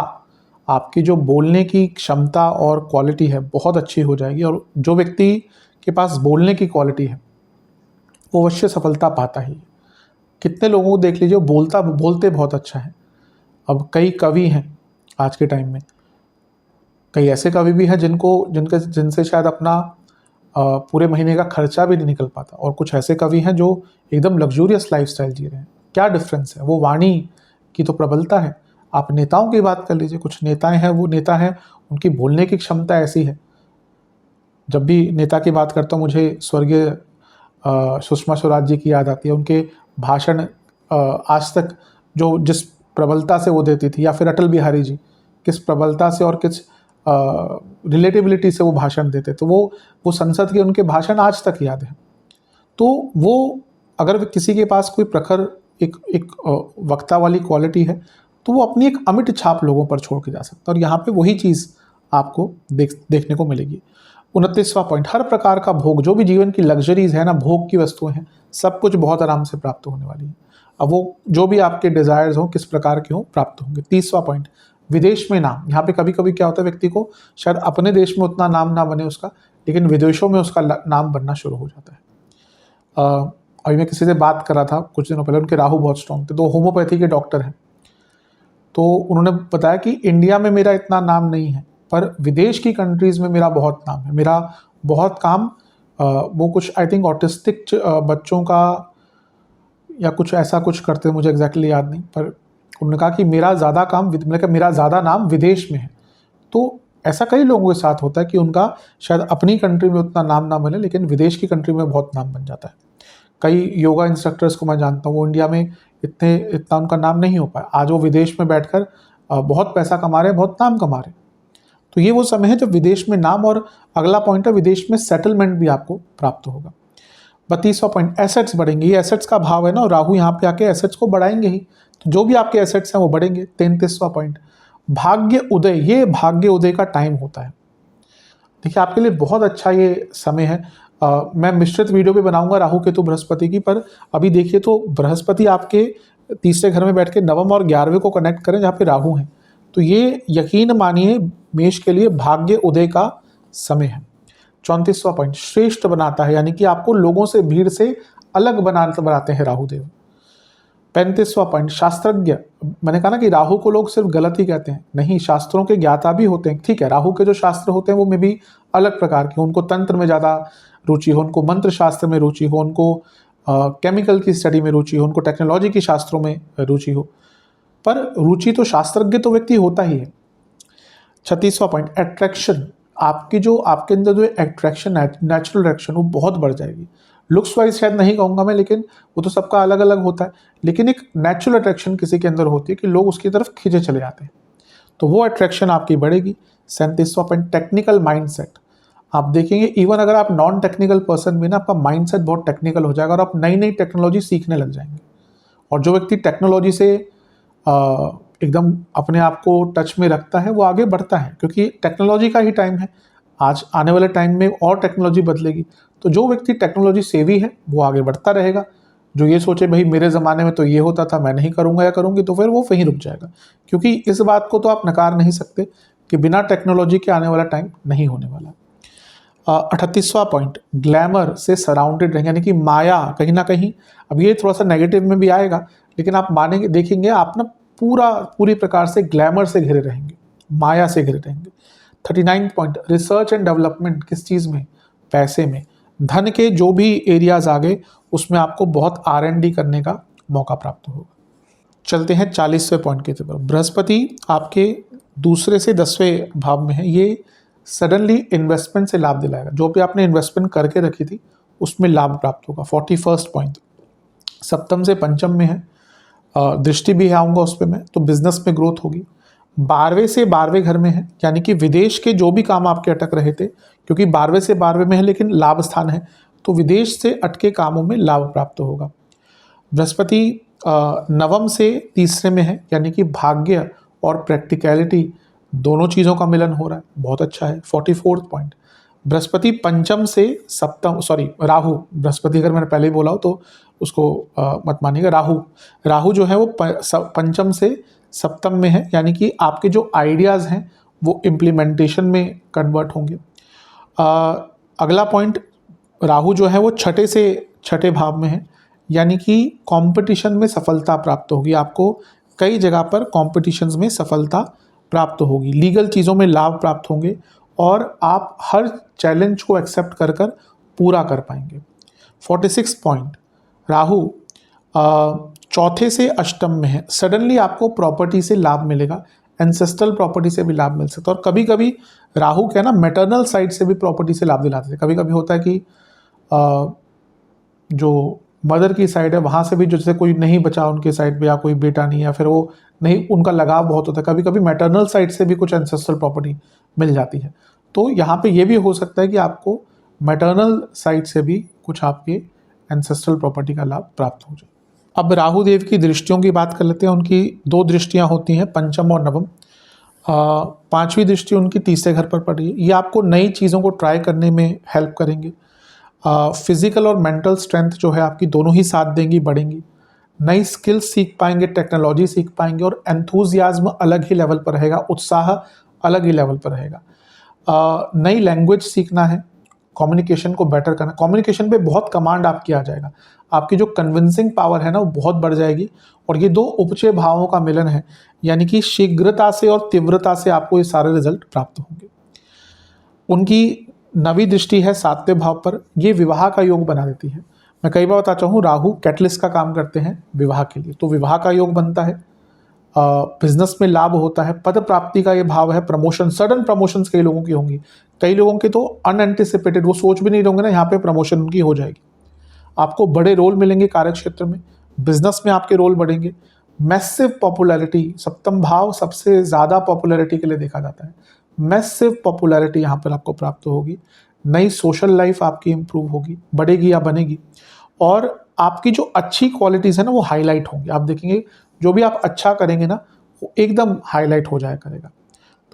आपकी जो बोलने की क्षमता और क्वालिटी है बहुत अच्छी हो जाएगी, और जो व्यक्ति के पास बोलने की क्वालिटी है वो अवश्य सफलता पाता ही। कितने लोगों को देख लीजिए बोलते बहुत अच्छा है। अब कई कवि हैं आज के टाइम में, कई ऐसे कवि भी हैं जिनसे शायद अपना पूरे महीने का खर्चा भी नहीं निकल पाता, और कुछ ऐसे कवि हैं जो एकदम लग्जूरियस लाइफस्टाइल जी रहे हैं। क्या डिफरेंस है? वो वाणी की तो प्रबलता है। आप नेताओं की बात कर लीजिए, कुछ नेताएं हैं, वो नेता हैं उनकी बोलने की क्षमता ऐसी है। जब भी नेता की बात करता हूँ मुझे स्वर्गीय सुषमा स्वराज जी की याद आती है। उनके भाषण आज तक जिस प्रबलता से वो देती थी, या फिर अटल बिहारी जी किस प्रबलता से और किस रिलेटेबिलिटी से वो भाषण देते, तो वो संसद के उनके भाषण आज तक याद है। तो वो अगर किसी के पास कोई प्रखर एक वक्ता वाली क्वालिटी है तो वो अपनी एक अमिट छाप लोगों पर छोड़ के जा सकता है, और यहाँ पे वही चीज़ आपको देखने को मिलेगी। 29वां पॉइंट, हर प्रकार का भोग, जो भी जीवन की लग्जरीज है ना, भोग की वस्तुएं हैं, सब कुछ बहुत आराम से प्राप्त होने वाली है। अब वो जो भी आपके डिजायर्स हो किस प्रकार के हो प्राप्त होंगे। 30वां पॉइंट, विदेश में नाम। यहाँ पे कभी कभी क्या होता है, व्यक्ति को शायद अपने देश में उतना नाम ना बने उसका, लेकिन विदेशों में उसका नाम बनना शुरू हो जाता है। अभी मैं किसी से बात कर रहा था कुछ दिनों पहले, उनके राहु बहुत स्ट्रॉन्ग थे, तो होम्योपैथी के डॉक्टर हैं। तो उन्होंने बताया कि इंडिया में मेरा इतना नाम नहीं है, पर विदेश की कंट्रीज़ में मेरा बहुत नाम है। मेरा बहुत काम वो कुछ आई थिंक ऑटिस्टिक बच्चों का या कुछ ऐसा कुछ करते हैं, मुझे एग्जैक्टली याद नहीं, पर उन्होंने कहा कि मेरा ज़्यादा नाम विदेश में है। तो ऐसा कई लोगों के साथ होता है कि उनका शायद अपनी कंट्री में उतना नाम ना बने, लेकिन विदेश की कंट्री में बहुत नाम बन जाता है। कई योगा इंस्ट्रक्टर्स को मैं जानता हूँ, वो इंडिया में इतना उनका नाम नहीं हो पाया, आज वो विदेश में बैठकर बहुत पैसा कमा रहे हैं, बहुत नाम कमा रहे हैं। तो ये वो समय है जब विदेश में नाम, और अगला पॉइंट है विदेश में सेटलमेंट भी आपको प्राप्त होगा। 32वां पॉइंट, एसेट्स बढ़ेंगे। ये एसेट्स का भाव है ना, और राहु यहाँ पे आके एसेट्स को बढ़ाएंगे ही, तो जो भी आपके एसेट्स हैं वो बढ़ेंगे। 33वां पॉइंट, भाग्य उदय। ये भाग्य उदय का टाइम होता है। देखिए आपके लिए बहुत अच्छा ये समय है। मैं मिश्रित वीडियो भी बनाऊंगा राहु केतु बृहस्पति की, पर अभी देखिए तो बृहस्पति आपके तीसरे घर में बैठ के नवम और 11वें को कनेक्ट करें जहाँ पे राहु है, तो ये यकीन मानिए मेष के लिए भाग्य उदय का समय है। 34वां पॉइंट, श्रेष्ठ बनाता है, यानी कि आपको लोगों से, भीड़ से अलग बनाते हैं राहुदेव। 35वां पॉइंट, शास्त्रज्ञ। मैंने कहा ना कि राहु को लोग सिर्फ गलत ही कहते हैं, नहीं, शास्त्रों के ज्ञाता भी होते हैं। ठीक है, राहु के जो शास्त्र होते हैं वो में भी अलग प्रकार के, उनको तंत्र में ज़्यादा रुचि हो, उनको मंत्र शास्त्र में रुचि हो, उनको केमिकल की स्टडी में रुचि हो, उनको टेक्नोलॉजी की शास्त्रों में रुचि हो, पर रुचि तो शास्त्रज्ञ तो व्यक्ति होता ही है। 36वां पॉइंट, एट्रैक्शन। आपके अंदर जो एट्रैक्शन है, नेचुरल एट्रैक्शन, वो बहुत बढ़ जाएगी। लुक्स वाइज शायद नहीं कहूँगा मैं, लेकिन वो तो सबका अलग अलग होता है, लेकिन एक नेचुरल अट्रैक्शन किसी के अंदर होती है कि लोग उसकी तरफ खींचे चले जाते हैं, तो वो अट्रैक्शन आपकी बढ़ेगी। 37वां पॉइंट, टेक्निकल माइंडसेट। आप देखेंगे इवन अगर आप नॉन टेक्निकल पर्सन भी ना, आपका माइंडसेट बहुत टेक्निकल हो जाएगा और आप नई नई टेक्नोलॉजी सीखने लग जाएंगे। और जो व्यक्ति टेक्नोलॉजी से एकदम अपने आप को टच में रखता है वो आगे बढ़ता है, क्योंकि टेक्नोलॉजी का ही टाइम है। आज आने वाले टाइम में और टेक्नोलॉजी बदलेगी, तो जो व्यक्ति टेक्नोलॉजी सेवी है वो आगे बढ़ता रहेगा। जो ये सोचे भाई मेरे ज़माने में तो ये होता था, मैं नहीं करूँगा या करूँगी, तो फिर वो वहीं रुक जाएगा। क्योंकि इस बात को तो आप नकार नहीं सकते कि बिना टेक्नोलॉजी के आने वाला टाइम नहीं होने वाला। 38वां पॉइंट, ग्लैमर से सराउंडेड रहेंगे, यानी कि माया कहीं ना कहीं, अब ये थोड़ा सा नेगेटिव में भी आएगा, लेकिन आप मानेंगे, देखेंगे आप ना पूरी प्रकार से ग्लैमर से घिरे रहेंगे, माया से घिरे रहेंगे। 39 पॉइंट, रिसर्च एंड डेवलपमेंट। किस चीज़ में? पैसे में। धन के जो भी एरियाज आ गए उसमें आपको बहुत R&D करने का मौका प्राप्त होगा। चलते हैं 40वें पॉइंट की तरफ। बृहस्पति आपके दूसरे से 10वें भाव में है, ये सडनली इन्वेस्टमेंट से लाभ दिलाएगा। जो भी आपने इन्वेस्टमेंट करके रखी थी उसमें लाभ प्राप्त होगा। 41 पॉइंट, सप्तम से पंचम में है, दृष्टि भी आऊँगा उस पर मैं, तो बिजनेस में ग्रोथ होगी। 12वें से 12वें घर में है, यानी कि विदेश के जो भी काम आपके अटक रहे थे, क्योंकि 12वें से 12वें में है लेकिन लाभ स्थान है, तो विदेश से अटके कामों में लाभ प्राप्त होगा। बृहस्पति नवम से तीसरे में है, यानी कि भाग्य और प्रैक्टिकलिटी दोनों चीज़ों का मिलन हो रहा है, बहुत अच्छा है। 44 पॉइंट, बृहस्पति पंचम से सप्तम, सॉरी राहु, बृहस्पति अगर मैंने पहले ही बोला हो तो उसको मत मानिएगा। राहु जो है वो पंचम से सप्तम में है, यानी कि आपके जो आइडियाज़ हैं वो इम्प्लीमेंटेशन में कन्वर्ट होंगे। अगला पॉइंट, राहु जो है वो छठे से छठे भाव में है, यानी कि कंपटीशन में सफलता प्राप्त होगी आपको, कई जगह पर कॉम्पिटिशन्स में सफलता प्राप्त होगी, लीगल चीज़ों में लाभ प्राप्त होंगे और आप हर चैलेंज को एक्सेप्ट कर कर पूरा कर पाएंगे। 46 पॉइंट, राहु चौथे से अष्टम में है, सडनली आपको प्रॉपर्टी से लाभ मिलेगा, एंसेस्ट्रल प्रॉपर्टी से भी लाभ मिल सकता है। और कभी कभी राहु क्या ना मैटरनल साइड से भी प्रॉपर्टी से लाभ दिलाते हैं। कभी कभी होता है कि जो मदर की साइड है वहाँ से भी जैसे कोई नहीं बचा उनके साइड पे, या कोई बेटा नहीं, या फिर वो नहीं, उनका लगाव बहुत होता है, कभी कभी मैटरनल साइड से भी कुछ एंसेस्ट्रल प्रॉपर्टी मिल जाती है। तो यहाँ पे ये भी हो सकता है कि आपको मैटरनल साइड से भी कुछ आपके एंसेस्ट्रल प्रॉपर्टी का लाभ प्राप्त हो जाए। अब राहु देव की दृष्टियों की बात कर लेते हैं। उनकी दो दृष्टियाँ होती हैं, पंचम और नवम। पांचवी दृष्टि उनकी तीसरे घर पर पड़ी है। ये आपको नई चीज़ों को ट्राई करने में हेल्प करेंगे। फिजिकल और मेंटल स्ट्रेंथ जो है आपकी दोनों ही साथ देंगी, बढ़ेंगी। नई स्किल्स सीख पाएंगे, टेक्नोलॉजी सीख पाएंगे, और एंथुजियाज्म अलग ही लेवल पर रहेगा, उत्साह अलग ही लेवल पर रहेगा। नई लैंग्वेज सीखना है, कम्युनिकेशन को बेटर करना, कम्युनिकेशन पे बहुत कमांड आपकी आ जाएगा, आपकी जो कन्विंसिंग पावर है ना वो बहुत बढ़ जाएगी। और ये दो उपचय भावों का मिलन है, यानी कि शीघ्रता से और तीव्रता से आपको ये सारे रिजल्ट प्राप्त होंगे। उनकी नवी दृष्टि है सातवें भाव पर, ये विवाह का योग बना देती है। मैं कई बार बताता हूँ, राहु कैटलिस्ट का काम करते हैं विवाह के लिए, तो विवाह का योग बनता है, बिजनेस में लाभ होता है, पद प्राप्ति का ये भाव है, प्रमोशन, सडन प्रमोशंस कई लोगों की होंगी, कई लोगों के तो अनएंटिसिपेटेड, वो सोच भी नहीं रहोगे ना, यहाँ पे प्रमोशन उनकी हो जाएगी। आपको बड़े रोल मिलेंगे कार्य क्षेत्र में, बिजनेस में आपके रोल बढ़ेंगे। मैसिव पॉपुलैरिटी, सप्तम भाव सबसे ज़्यादा पॉपुलैरिटी के लिए देखा जाता है, मैसिव पॉपुलैरिटी यहाँ पर आपको प्राप्त होगी। नई सोशल लाइफ आपकी इंप्रूव होगी, बढ़ेगी या बनेगी, और आपकी जो अच्छी क्वालिटीज़ है ना वो हाईलाइट होंगी। आप देखेंगे जो भी आप अच्छा करेंगे ना वो एकदम हाईलाइट हो जाया करेगा।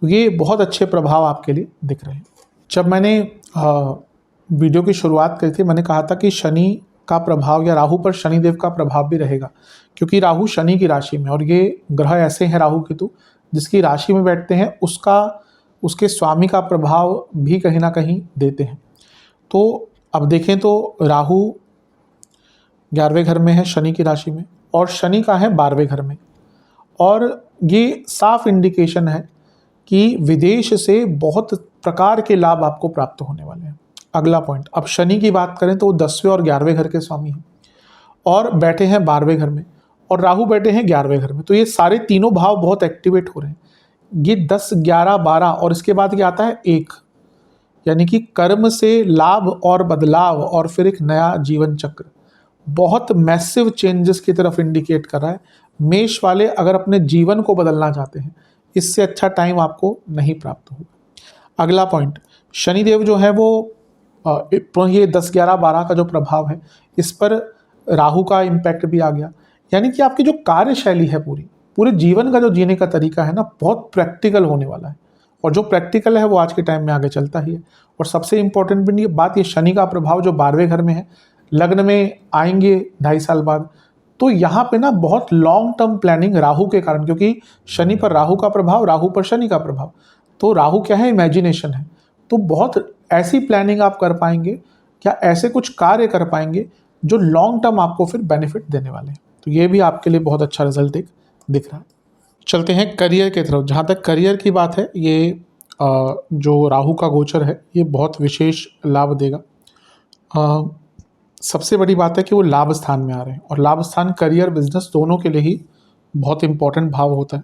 तो ये बहुत अच्छे प्रभाव आपके लिए दिख रहे हैं। जब मैंने वीडियो की शुरुआत करी थी, मैंने कहा था कि शनि का प्रभाव या राहु पर शनिदेव का प्रभाव भी रहेगा, क्योंकि राहु शनि की राशि में, और ये ग्रह ऐसे हैं राहु केतु जिसकी राशि में बैठते हैं उसके स्वामी का प्रभाव भी कहीं ना कहीं देते हैं। तो अब देखें तो राहु 11वें घर में है शनि की राशि में, और शनि का है 12वें घर में, और ये साफ इंडिकेशन है कि विदेश से बहुत प्रकार के लाभ आपको प्राप्त होने वाले हैं। अगला पॉइंट, अब शनि की बात करें तो वो 10वें और 11वें घर के स्वामी हैं और बैठे हैं 12वें घर में, और राहु बैठे हैं 11वें घर में। तो ये सारे तीनों भाव बहुत एक्टिवेट हो रहे हैं। ये 10, 11, 12 और इसके बाद क्या आता है 1, यानी कि कर्म से लाभ और बदलाव, और फिर एक नया जीवन चक्र, बहुत मैसिव चेंजेस की तरफ इंडिकेट कर रहा है। मेष वाले अगर अपने जीवन को बदलना चाहते हैं, इससे अच्छा टाइम आपको नहीं प्राप्त होगा। अगला पॉइंट, शनिदेव जो है वो ये 10, 11, 12 का जो प्रभाव है, इस पर राहु का इम्पैक्ट भी आ गया, यानी कि आपकी जो कार्यशैली है पूरे जीवन का जो जीने का तरीका है ना, बहुत प्रैक्टिकल होने वाला है। और जो प्रैक्टिकल है वो आज के टाइम में आगे चलता ही है। और सबसे इम्पोर्टेंट भी बात, ये शनि का प्रभाव जो 12वें घर में है, लग्न में आएंगे 2.5 साल बाद, तो यहाँ पे ना बहुत लॉन्ग टर्म प्लानिंग राहु के कारण, क्योंकि शनि पर राहु का प्रभाव, राहु पर शनि का प्रभाव, तो राहु क्या है, इमेजिनेशन है। तो बहुत ऐसी प्लानिंग आप कर पाएंगे, क्या ऐसे कुछ कार्य कर पाएंगे जो लॉन्ग टर्म आपको फिर बेनिफिट देने वाले हैं। तो ये भी आपके लिए बहुत अच्छा रिजल्ट दिख रहा है। चलते हैं करियर की तरफ। जहाँ तक करियर की बात है, ये जो राहु का गोचर है ये बहुत विशेष लाभ देगा। सबसे बड़ी बात है कि वो लाभ स्थान में आ रहे हैं, और लाभ स्थान करियर बिजनेस दोनों के लिए ही बहुत इंपॉर्टेंट भाव होता है।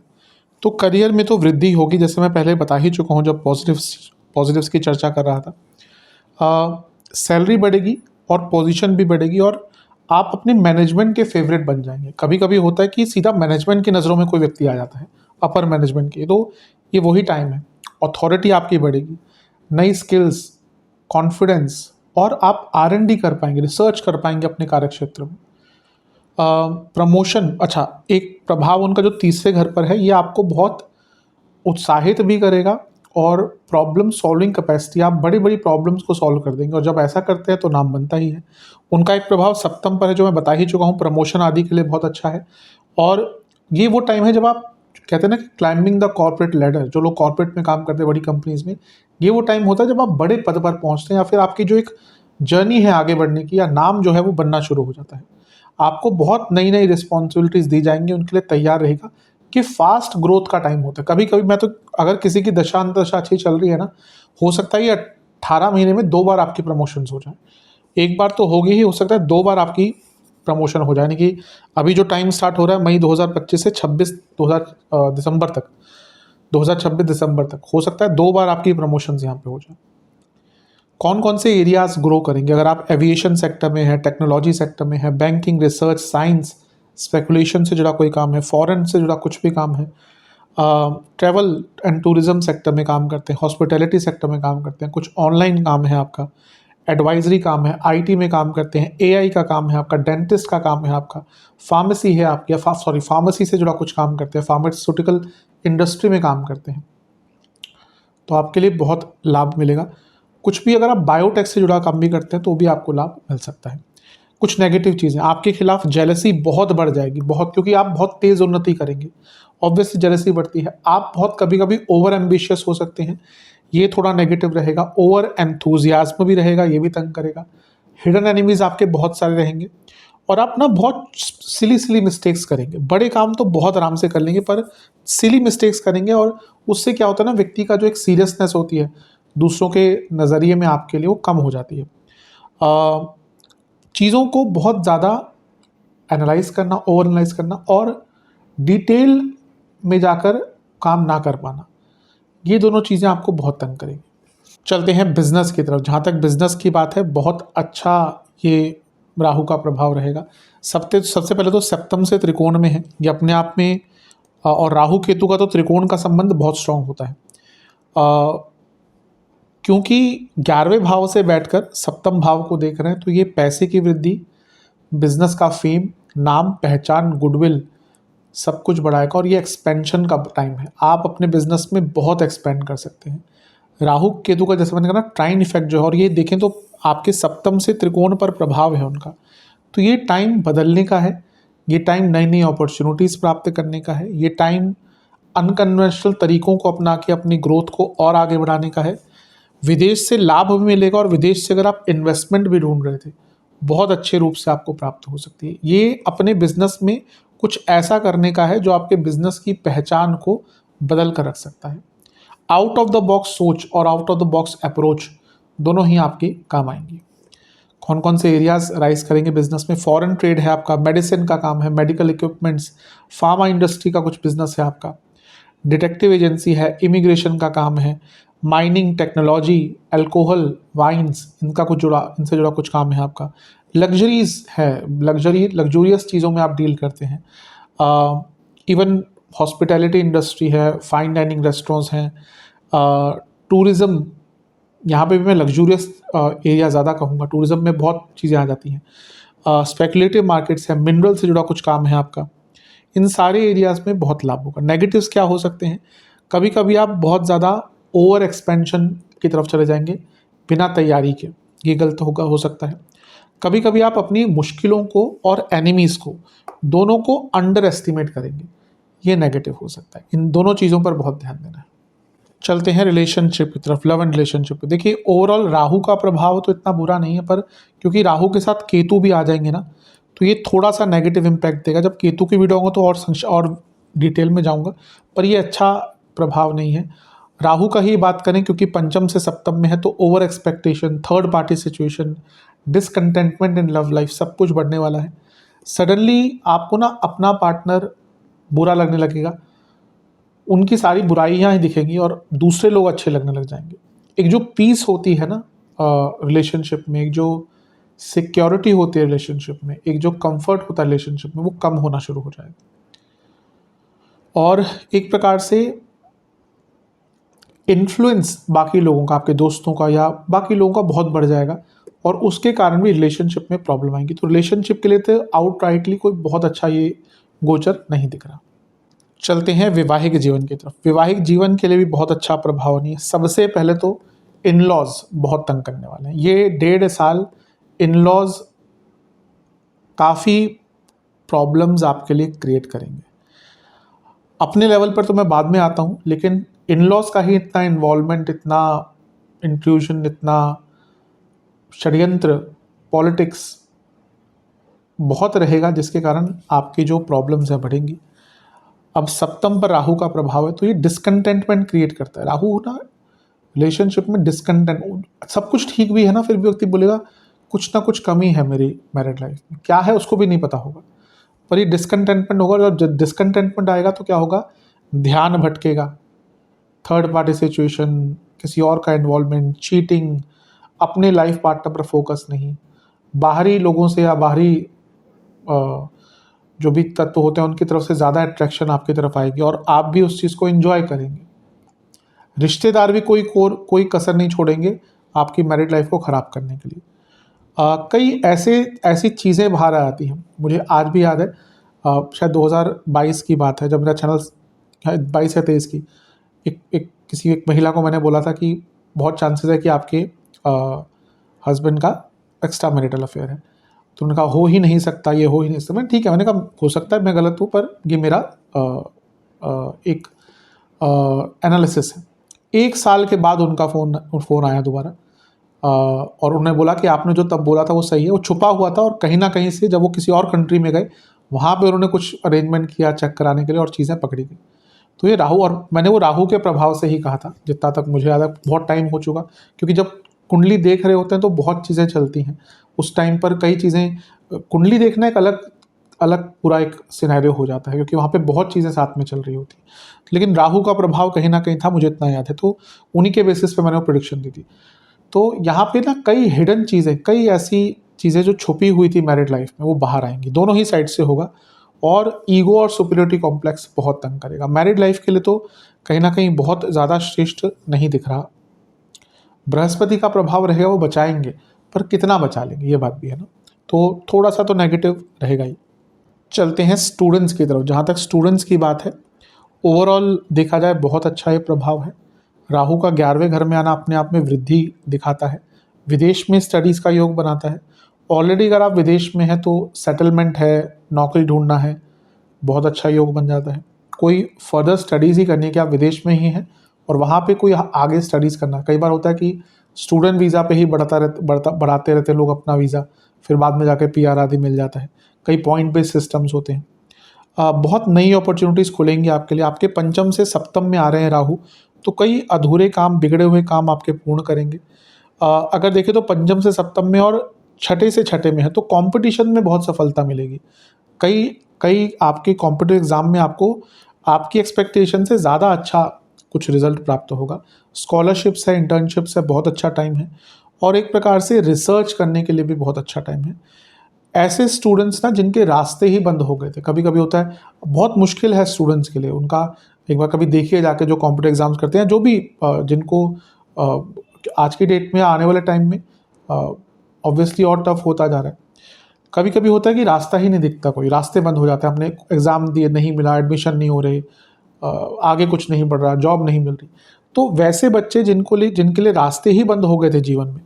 तो करियर में तो वृद्धि होगी, जैसे मैं पहले बता ही चुका हूँ जब पॉजिटिव्स की चर्चा कर रहा था। सैलरी बढ़ेगी और पोजीशन भी बढ़ेगी, और आप अपने मैनेजमेंट के फेवरेट बन जाएंगे। कभी कभी होता है कि सीधा मैनेजमेंट की नज़रों में कोई व्यक्ति आ जाता है, अपर मैनेजमेंट की, तो ये वही टाइम है। अथॉरिटी आपकी बढ़ेगी, नई स्किल्स, कॉन्फिडेंस, और आप R&D कर पाएंगे, रिसर्च कर पाएंगे अपने कार्यक्षेत्र में। प्रमोशन, अच्छा एक प्रभाव उनका जो तीसरे घर पर है, ये आपको बहुत उत्साहित भी करेगा और प्रॉब्लम सॉल्विंग कैपेसिटी, आप बड़ी बड़ी प्रॉब्लम्स को सॉल्व कर देंगे, और जब ऐसा करते हैं तो नाम बनता ही है। उनका एक प्रभाव सप्तम पर है जो मैं बता ही चुका हूँ, प्रमोशन आदि के लिए बहुत अच्छा है। और ये वो टाइम है जब आप कहते हैं ना कि क्लाइंबिंग द कॉर्पोरेट लैडर, जो लोग कॉर्पोरेट में काम करते हैं बड़ी कंपनीज में, ये वो टाइम होता है जब आप बड़े पद पर पहुंचते हैं, या फिर आपकी जो एक जर्नी है आगे बढ़ने की, या नाम जो है वो बनना शुरू हो जाता है। आपको बहुत नई नई रिस्पॉन्सिबिलिटीज दी जाएंगी, उनके लिए तैयार रहेगा। कि फास्ट ग्रोथ का टाइम होता है। कभी कभी मैं तो, अगर किसी की दशा अंतदशा अच्छी चल रही है ना, हो सकता है ये 18 महीने में 2 बार आपकी प्रमोशन हो जाए। एक बार तो होगी ही, हो सकता है 2 बार आपकी प्रमोशन हो जाए। यानी कि अभी जो टाइम स्टार्ट हो रहा है मई 2025 से दिसंबर तक, 2026 दिसंबर तक, हो सकता है 2 बार आपकी प्रमोशन यहाँ पे हो जाए। कौन कौन से एरियाज ग्रो करेंगे? अगर आप एविएशन सेक्टर में है, टेक्नोलॉजी सेक्टर में है, बैंकिंग, रिसर्च, साइंस, स्पेकुलेशन से जुड़ा कोई काम है, फॉरेन से जुड़ा कुछ भी काम है, ट्रैवल एंड टूरिज्म सेक्टर में काम करते हैं, हॉस्पिटैलिटी सेक्टर में काम करते हैं, कुछ ऑनलाइन काम है आपका, एडवाइजरी काम है, आईटी में काम करते हैं, एआई का काम है आपका, डेंटिस्ट का काम है आपका, फार्मेसी है आपकी, फार्मेसी से जुड़ा कुछ काम करते हैं, फार्मास्यूटिकल इंडस्ट्री में काम करते हैं, तो आपके लिए बहुत लाभ मिलेगा। कुछ भी अगर आप बायोटेक से जुड़ा काम भी करते हैं तो भी आपको लाभ मिल सकता है। कुछ नेगेटिव चीज़ें, आपके खिलाफ जेलसी बहुत बढ़ जाएगी, बहुत, क्योंकि आप बहुत तेज़ उन्नति करेंगे, ऑब्वियसली जेलसी बढ़ती है। आप बहुत कभी कभी ओवर एम्बिशियस हो सकते हैं, ये थोड़ा नेगेटिव रहेगा। ओवर एंथुजियाज्म भी रहेगा, ये भी तंग करेगा। हिडन एनिमीज आपके बहुत सारे रहेंगे, और आप ना बहुत सिली मिस्टेक्स करेंगे। बड़े काम तो बहुत आराम से कर लेंगे, पर सिली मिस्टेक्स करेंगे, और उससे क्या होता है ना, व्यक्ति का जो एक सीरियसनेस होती है दूसरों के नज़रिए में आपके लिए, वो कम हो जाती है। चीज़ों को बहुत ज़्यादा एनालाइज करना, ओवर एनालाइज करना, और डिटेल में जाकर काम ना कर पाना, ये दोनों चीज़ें आपको बहुत तंग करेंगी। चलते हैं बिजनेस की तरफ। जहाँ तक बिजनेस की बात है, बहुत अच्छा ये राहु का प्रभाव रहेगा। सबसे पहले तो सप्तम से त्रिकोण में है, ये अपने आप में, और राहु केतु का तो त्रिकोण का संबंध बहुत स्ट्रांग होता है, क्योंकि 11वें भाव से बैठकर सप्तम भाव को देख रहे हैं, तो ये पैसे की वृद्धि, बिजनेस का फेम, नाम, पहचान, गुडविल, सब कुछ बढ़ाएगा। और ये एक्सपेंशन का टाइम है, आप अपने बिजनेस में बहुत एक्सपेंड कर सकते हैं। राहु केतु का जैसे मैंने कहा ना, ट्राइन इफेक्ट जो है, और ये देखें तो आपके सप्तम से त्रिकोण पर प्रभाव है उनका, तो ये टाइम बदलने का है, ये टाइम नई नई अपॉर्चुनिटीज़ प्राप्त करने का है, ये टाइम अनकन्वेंशनल तरीकों को अपना के अपनी ग्रोथ को और आगे बढ़ाने का है। विदेश से लाभ भी मिलेगा, और विदेश से अगर आप इन्वेस्टमेंट भी ढूंढ रहे थे, बहुत अच्छे रूप से आपको प्राप्त हो सकती है। ये अपने बिजनेस में कुछ ऐसा करने का है जो आपके बिजनेस की पहचान को बदल कर रख सकता है। आउट ऑफ द बॉक्स सोच और out of the box approach दोनों ही आपके काम आएंगी। कौन कौन से एरियाज राइज करेंगे बिजनेस में? फॉरेन ट्रेड है आपका, मेडिसिन का काम है, मेडिकल इक्विपमेंट्स, फार्मा इंडस्ट्री का कुछ बिजनेस है आपका, डिटेक्टिव एजेंसी है, इमिग्रेशन का काम है, माइनिंग, टेक्नोलॉजी, अल्कोहल, वाइन्स, इनसे जुड़ा कुछ काम है आपका, लग्जरीज है, लग्जूरियस चीज़ों में आप डील करते हैं, इवन हॉस्पिटैलिटी इंडस्ट्री है, फाइन डाइनिंग रेस्टोरेंट्स हैं, टूरिज़्म, यहाँ पे भी मैं लग्जूरियस एरिया ज़्यादा कहूँगा, टूरिज़्म में बहुत चीज़ें आ जाती हैं, स्पेकुलेटिव मार्केट्स है, मिनरल से जुड़ा कुछ काम है आपका। इन सारे एरियाज़ में बहुत लाभ होगा। नेगेटिव्स क्या हो सकते हैं? कभी कभी आप बहुत ज़्यादा ओवर एक्सपेंशन की तरफ चले जाएंगे बिना तैयारी के, ये गलत हो सकता है। कभी कभी आप अपनी मुश्किलों को और एनिमीज़ को, दोनों को अंडर एस्टिमेट करेंगे, ये नेगेटिव हो सकता है। इन दोनों चीज़ों पर बहुत ध्यान देना है। चलते हैं रिलेशनशिप की तरफ, लव एंड रिलेशनशिप। देखिए, ओवरऑल राहु का प्रभाव तो इतना बुरा नहीं है, पर क्योंकि राहु के साथ केतु भी आ जाएंगे ना, तो ये थोड़ा सा नेगेटिव इम्पैक्ट देगा। जब केतु की वीडियो होगा तो और डिटेल में जाऊंगा, पर ये अच्छा प्रभाव नहीं है। राहु का ही बात करें, क्योंकि पंचम से सप्तम में है, तो over expectation, third party situation, discontentment in love life, सब कुछ बढ़ने वाला है। सडनली आपको ना अपना पार्टनर बुरा लगने लगेगा, उनकी सारी बुराइयां ही दिखेंगी और दूसरे लोग अच्छे लगने लग जाएंगे। एक जो पीस होती है ना रिलेशनशिप में, एक जो सिक्योरिटी होती है रिलेशनशिप में, एक जो कंफर्ट होता है रिलेशनशिप में, वो कम होना शुरू हो जाएगा, और एक प्रकार से इन्फ्लुएंस बाकी लोगों का, आपके दोस्तों का या बाकी लोगों का बहुत बढ़ जाएगा, और उसके कारण भी रिलेशनशिप में प्रॉब्लम आएंगी। तो रिलेशनशिप के लिए तो आउटराइटली कोई बहुत अच्छा ये गोचर नहीं दिख रहा। चलते हैं वैवाहिक जीवन की तरफ। वैवाहिक जीवन के लिए भी बहुत अच्छा प्रभाव नहीं है। सबसे पहले तो इन लॉज बहुत तंग करने वाले हैं। ये 1.5 साल इन लॉज काफ़ी प्रॉब्लम्स आपके लिए क्रिएट करेंगे। अपने लेवल पर तो मैं बाद में आता हूँ, लेकिन इन लॉज का ही इतना इन्वॉल्वमेंट, इतना इंट्रूजन, इतना षड्यंत्र, पॉलिटिक्स बहुत रहेगा, जिसके कारण आपकी जो प्रॉब्लम्स हैं बढ़ेंगी। अब सप्तम पर राहु का प्रभाव है, तो ये डिसकंटेंटमेंट क्रिएट करता है। राहु ना रिलेशनशिप में डिसकंटेंट, सब कुछ ठीक भी है ना, फिर भी व्यक्ति बोलेगा कुछ ना कुछ कमी है मेरी मैरिड लाइफ में, क्या है उसको भी नहीं पता होगा। पर ये डिसकंटेंटमेंट होगा, और जब डिसकंटेंटमेंट आएगा तो क्या होगा, ध्यान भटकेगा, थर्ड पार्टी सिचुएशन, किसी और का इन्वॉल्वमेंट, चीटिंग, अपने लाइफ पार्टनर पर फोकस नहीं, बाहरी लोगों से या बाहरी जो भी तत्व होते हैं उनकी तरफ से ज़्यादा अट्रैक्शन आपकी तरफ आएगी, और आप भी उस चीज़ को एंजॉय करेंगे। रिश्तेदार भी कोई कसर नहीं छोड़ेंगे आपकी मैरिड लाइफ को ख़राब करने के लिए। कई ऐसी चीज़ें बाहर आती हैं। मुझे आज भी याद है, शायद 2022 की बात है, जब मेरा चैनल 22 या 23 की, एक महिला को मैंने बोला था कि बहुत चांसेस है कि आपके हस्बैंड का एक्स्ट्रा मैरिटल अफेयर है। तो उन्होंने कहा हो ही नहीं सकता, ये हो ही नहीं सकता। मैं ठीक है, मैंने कहा हो सकता है, मैं गलत हूँ, पर ये मेरा एक एनालिसिस है। 1 साल के बाद उनका फ़ोन आया दोबारा, और उन्होंने बोला कि आपने जो तब बोला था वो सही है। वो छुपा हुआ था, और कहीं ना कहीं से जब वो किसी और कंट्री में गए, वहाँ पे उन्होंने कुछ अरेंजमेंट किया चेक कराने के लिए, और चीज़ें पकड़ी गई। तो ये राहु, और मैंने वो राहु के प्रभाव से ही कहा था, जितना तक मुझे याद है, बहुत टाइम हो चुका, क्योंकि जब कुंडली देख रहे होते हैं तो बहुत चीज़ें चलती हैं उस टाइम पर। कई चीज़ें, कुंडली देखना एक अलग पूरा एक सिनेरियो हो जाता है, क्योंकि वहाँ पे बहुत चीज़ें साथ में चल रही होती हैं। लेकिन राहु का प्रभाव कहीं ना कहीं था, मुझे इतना याद है, तो उन्हीं के बेसिस पे मैंने वो प्रेडिक्शन दी थी। तो यहाँ पे ना कई हिडन चीज़ें, कई ऐसी चीज़ें जो छुपी हुई थी मैरिड लाइफ में, वो बाहर आएंगी। दोनों ही साइड से होगा, और ईगो और सुपीरियरिटी कॉम्प्लेक्स बहुत तंग करेगा। मैरिड लाइफ के लिए तो कहीं ना कहीं बहुत ज़्यादा श्रेष्ठ नहीं दिख रहा। बृहस्पति का प्रभाव रहेगा, वो बचाएंगे, पर कितना बचा लेंगे ये बात भी है ना, तो थोड़ा सा तो नेगेटिव रहेगा ही। चलते हैं स्टूडेंट्स की तरफ। जहाँ तक स्टूडेंट्स की बात है, ओवरऑल देखा जाए बहुत अच्छा ये प्रभाव है। राहु का 11वें घर में आना अपने आप में वृद्धि दिखाता है। विदेश में स्टडीज़ का योग बनाता है। ऑलरेडी अगर आप विदेश में हैं तो सेटलमेंट है, नौकरी ढूंढना है, बहुत अच्छा योग बन जाता है। कोई फर्दर स्टडीज़ ही करनी है कि आप विदेश में ही हैं और वहाँ पे कोई आगे स्टडीज़ करना। कई बार होता है कि स्टूडेंट वीज़ा पे ही बढ़ाते रहते लोग अपना वीज़ा, फिर बाद में जाके पीआर आदि मिल जाता है। कई पॉइंट बेस्ड सिस्टम्स होते हैं। बहुत नई अपॉर्चुनिटीज़ खुलेंगी आपके लिए। आपके पंचम से सप्तम में आ रहे हैं राहु, तो कई अधूरे काम, बिगड़े हुए काम आपके पूर्ण करेंगे। अगर देखें तो पंचम से सप्तम में और छठे से छठे में है, तो कंपटीशन में बहुत सफलता मिलेगी। कई कई आपके कॉम्पिटिटिव एग्जाम में आपको आपकी एक्सपेक्टेशन से ज़्यादा अच्छा कुछ रिजल्ट प्राप्त होगा। स्कॉलरशिप्स है, इंटर्नशिप्स है, बहुत अच्छा टाइम है, और एक प्रकार से रिसर्च करने के लिए भी बहुत अच्छा टाइम है। ऐसे स्टूडेंट्स ना जिनके रास्ते ही बंद हो गए थे, कभी कभी होता है, बहुत मुश्किल है स्टूडेंट्स के लिए उनका। एक बार कभी देखिए जाके, जो कॉम्पिटिटिव एग्जाम्स करते हैं, जो भी जिनको आज की डेट में, आने वाले टाइम में ऑब्वियसली और टफ होता जा रहा है। कभी कभी होता है कि रास्ता ही नहीं दिखता, कोई रास्ते बंद हो जाते हैं। हमने एग्ज़ाम दिए, नहीं मिला, एडमिशन नहीं हो रहे, आगे कुछ नहीं बढ़ रहा, जॉब नहीं मिल रही। तो वैसे बच्चे जिनके लिए रास्ते ही बंद हो गए थे जीवन में,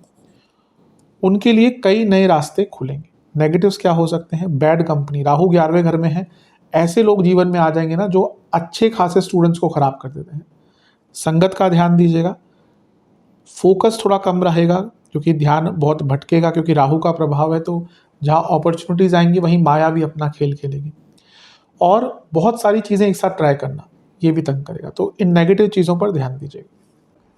उनके लिए कई नए रास्ते खुलेंगे। नेगेटिव्स क्या हो सकते हैं? बैड कंपनी, राहु 11वें घर में है, ऐसे लोग जीवन में आ जाएंगे ना जो अच्छे खासे स्टूडेंट्स को खराब कर देते हैं। संगत का ध्यान दीजिएगा। फोकस थोड़ा कम रहेगा, क्योंकि ध्यान बहुत भटकेगा, क्योंकि राहु का प्रभाव है। तो जहाँ अपॉर्चुनिटीज़ आएंगी वहीं माया भी अपना खेल खेलेगी, और बहुत सारी चीज़ें एक साथ ट्राई करना, ये भी तंग करेगा। तो इन नेगेटिव चीज़ों पर ध्यान दीजिएगा।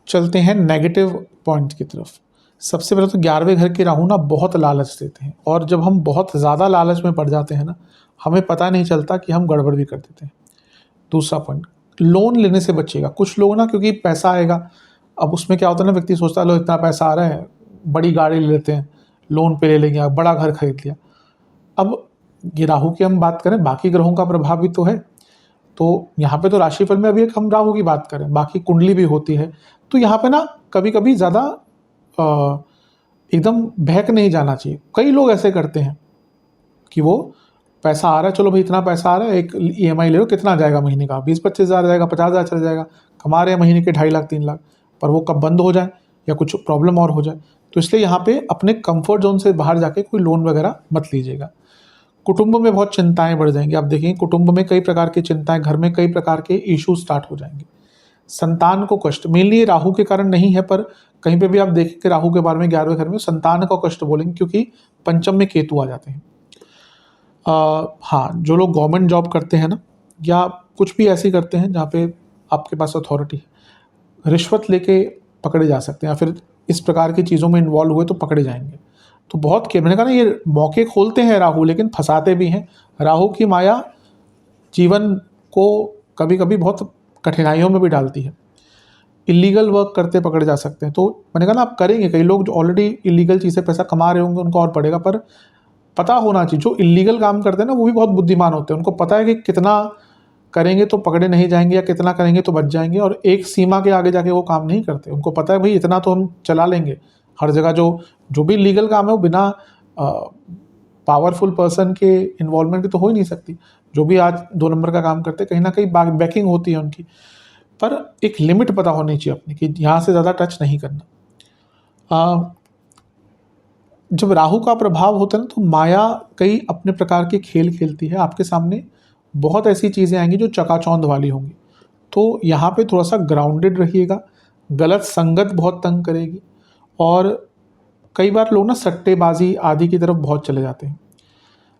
चलते हैं नेगेटिव पॉइंट की तरफ। सबसे पहले तो 11वें घर के राहु ना बहुत लालच देते हैं, और जब हम बहुत ज़्यादा लालच में पड़ जाते हैं ना, हमें पता नहीं चलता कि हम गड़बड़ भी कर देते हैं। दूसरा पॉइंट, लोन लेने से बचिएगा। कुछ लोग ना, क्योंकि पैसा आएगा, अब उसमें क्या होता है ना, व्यक्ति सोचता है लो इतना पैसा आ रहा है, बड़ी गाड़ी ले लेते हैं, लोन पे ले लेंगे, बड़ा घर खरीद लिया। अब ये राहु की हम बात करें, बाकी ग्रहों का प्रभाव भी तो है। तो यहाँ पे तो राशिफल में अभी एक हम राहु की बात करें, बाकी कुंडली भी होती है। तो यहाँ पे ना कभी कभी ज़्यादा एकदम बहक नहीं जाना चाहिए। कई लोग ऐसे करते हैं कि वो पैसा आ रहा है, चलो भाई इतना पैसा आ रहा है, एक EMI ले लो, कितना जाएगा महीने का, 20-25 हज़ार जाएगा, 50 हज़ार चला जाएगा, कमा रहे हैं महीने के 2.5 लाख 3 लाख, पर वो कब बंद हो जाए या कुछ प्रॉब्लम और हो जाए। तो इसलिए यहाँ पे अपने कंफर्ट जोन से बाहर जाके कोई लोन वगैरह मत लीजिएगा। कुटुंब में बहुत चिंताएं बढ़ जाएंगी। आप देखेंगे कुटुंब में कई प्रकार की चिंताएं, घर में कई प्रकार के इश्यूज स्टार्ट हो जाएंगे। संतान को कष्ट, मेनली ये राहु के कारण नहीं है, पर कहीं पे भी आप देखें कि राहु के बारे में 11वें घर में संतान का कष्ट बोलेंगे, क्योंकि पंचम में केतु आ जाते हैं। हाँ, जो लोग गवर्नमेंट जॉब करते हैं ना, या कुछ भी ऐसे करते हैं जहाँ पे आपके पास अथॉरिटी है, रिश्वत लेके पकड़े जा सकते हैं, या फिर इस प्रकार की चीज़ों में इन्वॉल्व हुए तो पकड़े जाएंगे। तो बहुत मैंने कहा ना, ये मौके खोलते हैं राहु, लेकिन फंसाते भी हैं। राहु की माया जीवन को कभी कभी बहुत कठिनाइयों में भी डालती है। इलीगल वर्क करते पकड़े जा सकते हैं। तो मैंने कहा ना, आप करेंगे, कई लोग जो ऑलरेडी इलीगल चीज़ से पैसा कमा रहे होंगे उनको और पड़ेगा, पर पता होना चाहिए। जो इलीगल काम करते हैं ना, वो भी बहुत बुद्धिमान होते हैं, उनको पता है कि कितना करेंगे तो पकड़े नहीं जाएंगे या कितना करेंगे तो बच जाएंगे, और एक सीमा के आगे जाके वो काम नहीं करते। उनको पता है भाई इतना तो हम चला लेंगे। हर जगह जो भी लीगल काम है वो बिना पावरफुल पर्सन के इन्वॉल्वमेंट की तो हो ही नहीं सकती। जो भी आज 2 नंबर का काम करते हैं, कहीं ना कहीं बैकिंग होती है उनकी, पर एक लिमिट पता होनी चाहिए अपनी कि यहाँ से ज़्यादा टच नहीं करना। जब राहु का प्रभाव होता है ना, तो माया कई अपने प्रकार के खेल खेलती है। आपके सामने बहुत ऐसी चीज़ें आएंगी जो चकाचौंध वाली होंगी, तो यहाँ पे थोड़ा सा ग्राउंडेड रहिएगा। गलत संगत बहुत तंग करेगी, और कई बार लोग ना सट्टेबाजी आदि की तरफ बहुत चले जाते हैं।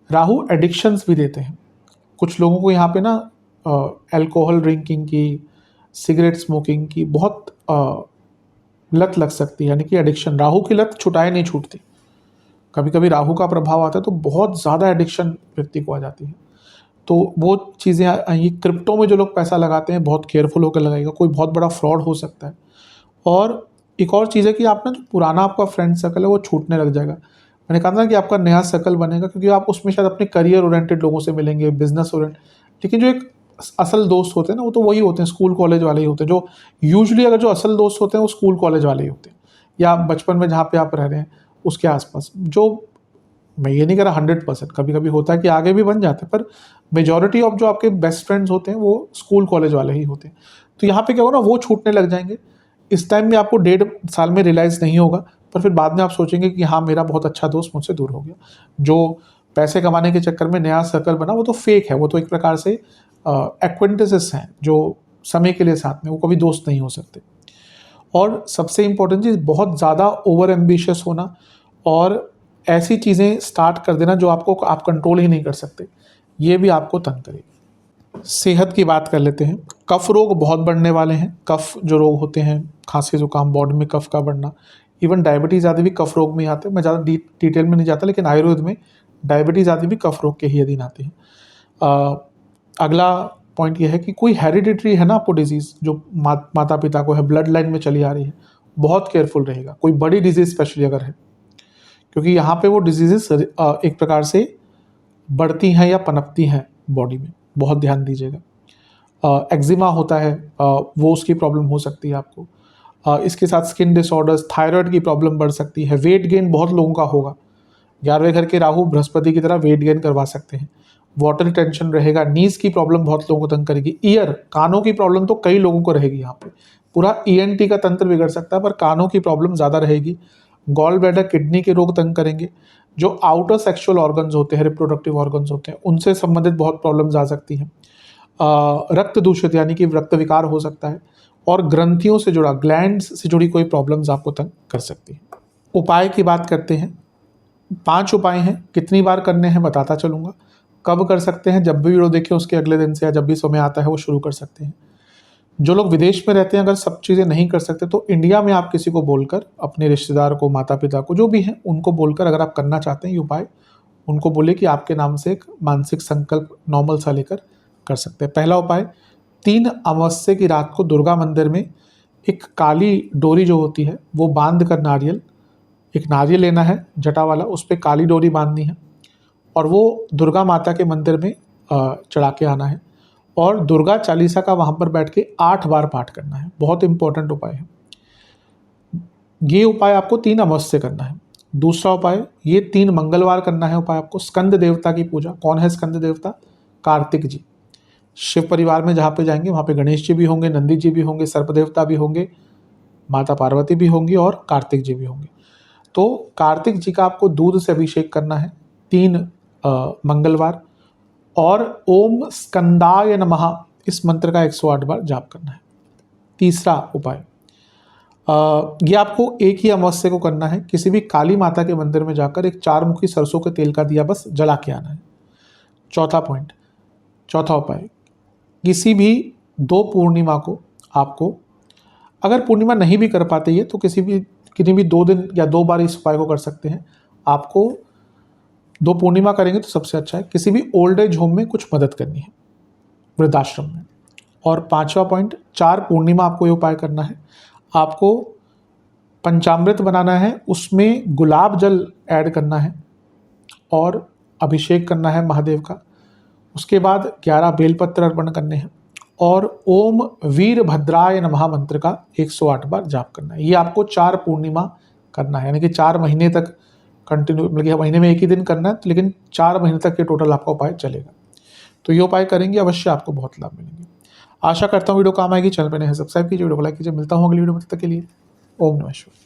राहु एडिक्शंस भी देते हैं कुछ लोगों को। यहाँ पे ना अल्कोहल ड्रिंकिंग की, सिगरेट स्मोकिंग की बहुत लत लग सकती है, यानी कि एडिक्शन। राहु की लत छुटाए नहीं छूटती। कभी कभी राहु का प्रभाव आता है तो बहुत ज़्यादा एडिक्शन व्यक्ति को आ जाती है। तो वो चीज़ें आएंगी। क्रिप्टो में जो लोग पैसा लगाते हैं बहुत केयरफुल होकर लगाएगा, कोई बहुत बड़ा फ्रॉड हो सकता है। और एक और चीज़ है कि आप ना, जो पुराना आपका फ्रेंड सर्कल है वो छूटने लग जाएगा। मैंने कहा था कि आपका नया सर्कल बनेगा, क्योंकि आप उसमें शायद अपने करियर ओरिएंटेड लोगों से मिलेंगे, बिजनेस ओरिएंटेड। लेकिन जो एक असल दोस्त होते हैं ना, वो तो वही होते हैं, स्कूल कॉलेज वाले ही होते हैं। जो यूजुअली अगर जो असल दोस्त होते हैं वो स्कूल कॉलेज वाले ही होते हैं, या बचपन में जहाँ पे आप रह रहे हैं उसके आसपास। जो मैं ये नहीं कह रहा 100%, कभी कभी होता है कि आगे भी बन जाते हैं, पर मेजॉरिटी ऑफ जो आपके बेस्ट फ्रेंड्स होते हैं वो स्कूल कॉलेज वाले ही होते हैं। तो यहाँ पे क्या होगा ना, वो छूटने लग जाएंगे। इस टाइम में आपको 1.5 साल में रियलाइज़ नहीं होगा, पर फिर बाद में आप सोचेंगे कि हाँ, मेरा बहुत अच्छा दोस्त मुझसे दूर हो गया। जो पैसे कमाने के चक्कर में नया सर्कल बना वो तो फेक है, वो तो एक प्रकार से एक्वेंटेंसेस हैं जो समय के लिए साथ में, वो कभी दोस्त नहीं हो सकते। और सबसे इम्पोर्टेंट चीज़, बहुत ज़्यादा ओवर एम्बिशियस होना और ऐसी चीज़ें स्टार्ट कर देना जो आपको आप कंट्रोल ही नहीं कर सकते, ये भी आपको तंग करेगी। सेहत की बात कर लेते हैं। कफ रोग बहुत बढ़ने वाले हैं। कफ जो रोग होते हैं, खांसी जुकाम, बॉडी में कफ का बढ़ना, इवन डायबिटीज़ आदि भी कफ रोग में आते हैं। मैं ज़्यादा डिटेल में नहीं जाता, लेकिन आयुर्वेद में डायबिटीज़ आदि भी कफ रोग के ही अधीन आती है। अगला पॉइंट ये है कि कोई हेरिडिटरी है ना आपको डिजीज़, जो माता पिता को है, ब्लड लाइन में चली आ रही है, बहुत केयरफुल रहेगा। कोई बड़ी डिजीज़ स्पेशली अगर है, क्योंकि यहाँ पे वो डिजीज़ेस एक प्रकार से बढ़ती हैं या पनपती हैं बॉडी में, बहुत ध्यान दीजिएगा। एक्जिमा होता है, वो उसकी प्रॉब्लम हो सकती है आपको। इसके साथ स्किन डिसऑर्डर्स, थायराइड की प्रॉब्लम बढ़ सकती है। वेट गेन बहुत लोगों का होगा। 11वें घर के राहु बृहस्पति की तरह वेट गेन करवा सकते हैं। वाटर टेंशन रहेगा। नीज की प्रॉब्लम बहुत लोगों को तंग करेगी। ईयर, कानों की प्रॉब्लम तो कई लोगों को रहेगी। यहाँ पे पूरा ENT का तंत्र बिगड़ सकता है, पर कानों की प्रॉब्लम ज़्यादा रहेगी। गॉल ब्लैडर, किडनी के रोग तंग करेंगे। जो आउटर सेक्सुअल ऑर्गन्स होते हैं, रिप्रोडक्टिव ऑर्गन्स होते हैं, उनसे संबंधित बहुत प्रॉब्लम्स आ सकती हैं। रक्त दूषित यानी कि रक्त विकार हो सकता है, और ग्रंथियों से जुड़ा, ग्लैंड्स से जुड़ी कोई प्रॉब्लम्स आपको तंग कर सकती है। उपाय की बात करते हैं। 5 उपाय हैं, कितनी बार करने हैं बताता चलूँगा। कब कर सकते हैं, जब भी वीडियो देखें उसके अगले दिन से, या जब भी समय आता है वो शुरू कर सकते हैं। जो लोग विदेश में रहते हैं, अगर सब चीज़ें नहीं कर सकते तो इंडिया में आप किसी को बोलकर, अपने रिश्तेदार को, माता पिता को, जो भी हैं उनको बोलकर, अगर आप करना चाहते हैं ये उपाय, उनको बोले कि आपके नाम से एक मानसिक संकल्प नॉर्मल सा लेकर कर सकते हैं। पहला उपाय, 3 अमावस्या की रात को दुर्गा मंदिर में एक काली डोरी जो होती है वो बांध कर, एक नारियल लेना है जटा वाला, उस पर काली डोरी बांधनी है, और वो दुर्गा माता के मंदिर में चढ़ा के आना है, और दुर्गा चालीसा का वहाँ पर बैठ के 8 बार पाठ करना है। बहुत इंपॉर्टेंट उपाय है ये। उपाय आपको 3 अमावस्या करना है। दूसरा उपाय, ये 3 मंगलवार करना है उपाय आपको। स्कंद देवता की पूजा। कौन है स्कंद देवता? कार्तिक जी। शिव परिवार में जहाँ पे जाएंगे वहाँ पे गणेश जी भी होंगे, नंदी जी भी होंगे, सर्प देवता भी होंगे, माता पार्वती भी होंगी और कार्तिक जी भी होंगे। तो कार्तिक जी का आपको दूध से अभिषेक करना है 3 मंगलवार, और ओम स्कंदाय नमः इस मंत्र का 108 बार जाप करना है। तीसरा उपाय, ये आपको एक ही अमावस्या को करना है। किसी भी काली माता के मंदिर में जाकर एक 4 मुखी सरसों के तेल का दिया बस जला के आना है। चौथा उपाय, किसी भी 2 पूर्णिमा को आपको, अगर पूर्णिमा नहीं भी कर पाते ये तो किसी भी 2 दिन या 2 बार इस उपाय को कर सकते हैं। आपको 2 पूर्णिमा करेंगे तो सबसे अच्छा है। किसी भी ओल्ड एज होम में कुछ मदद करनी है, वृद्धाश्रम में। और 5वां पॉइंट, 4 पूर्णिमा आपको ये उपाय करना है। आपको पंचामृत बनाना है, उसमें गुलाब जल ऐड करना है और अभिषेक करना है महादेव का। उसके बाद 11 बेलपत्र अर्पण करने हैं और ओम वीरभद्राय नमः मंत्र का 108 बार जाप करना है। ये आपको 4 पूर्णिमा करना है, यानी कि 4 महीने तक कंटिन्यू, मतलब महीने में एक ही दिन करना है, लेकिन 4 महीने तक ये टोटल आपका उपाय चलेगा। तो ये उपाय करेंगे अवश्य आपको बहुत लाभ मिलेंगे। आशा करता हूँ वीडियो काम आएगी। चैनल पर नए हैं सब्सक्राइब कीजिए, वीडियो को लाइक कीजिए। मिलता हूँ अगली वीडियो में, तब तक के लिए ओम नमः शिवाय।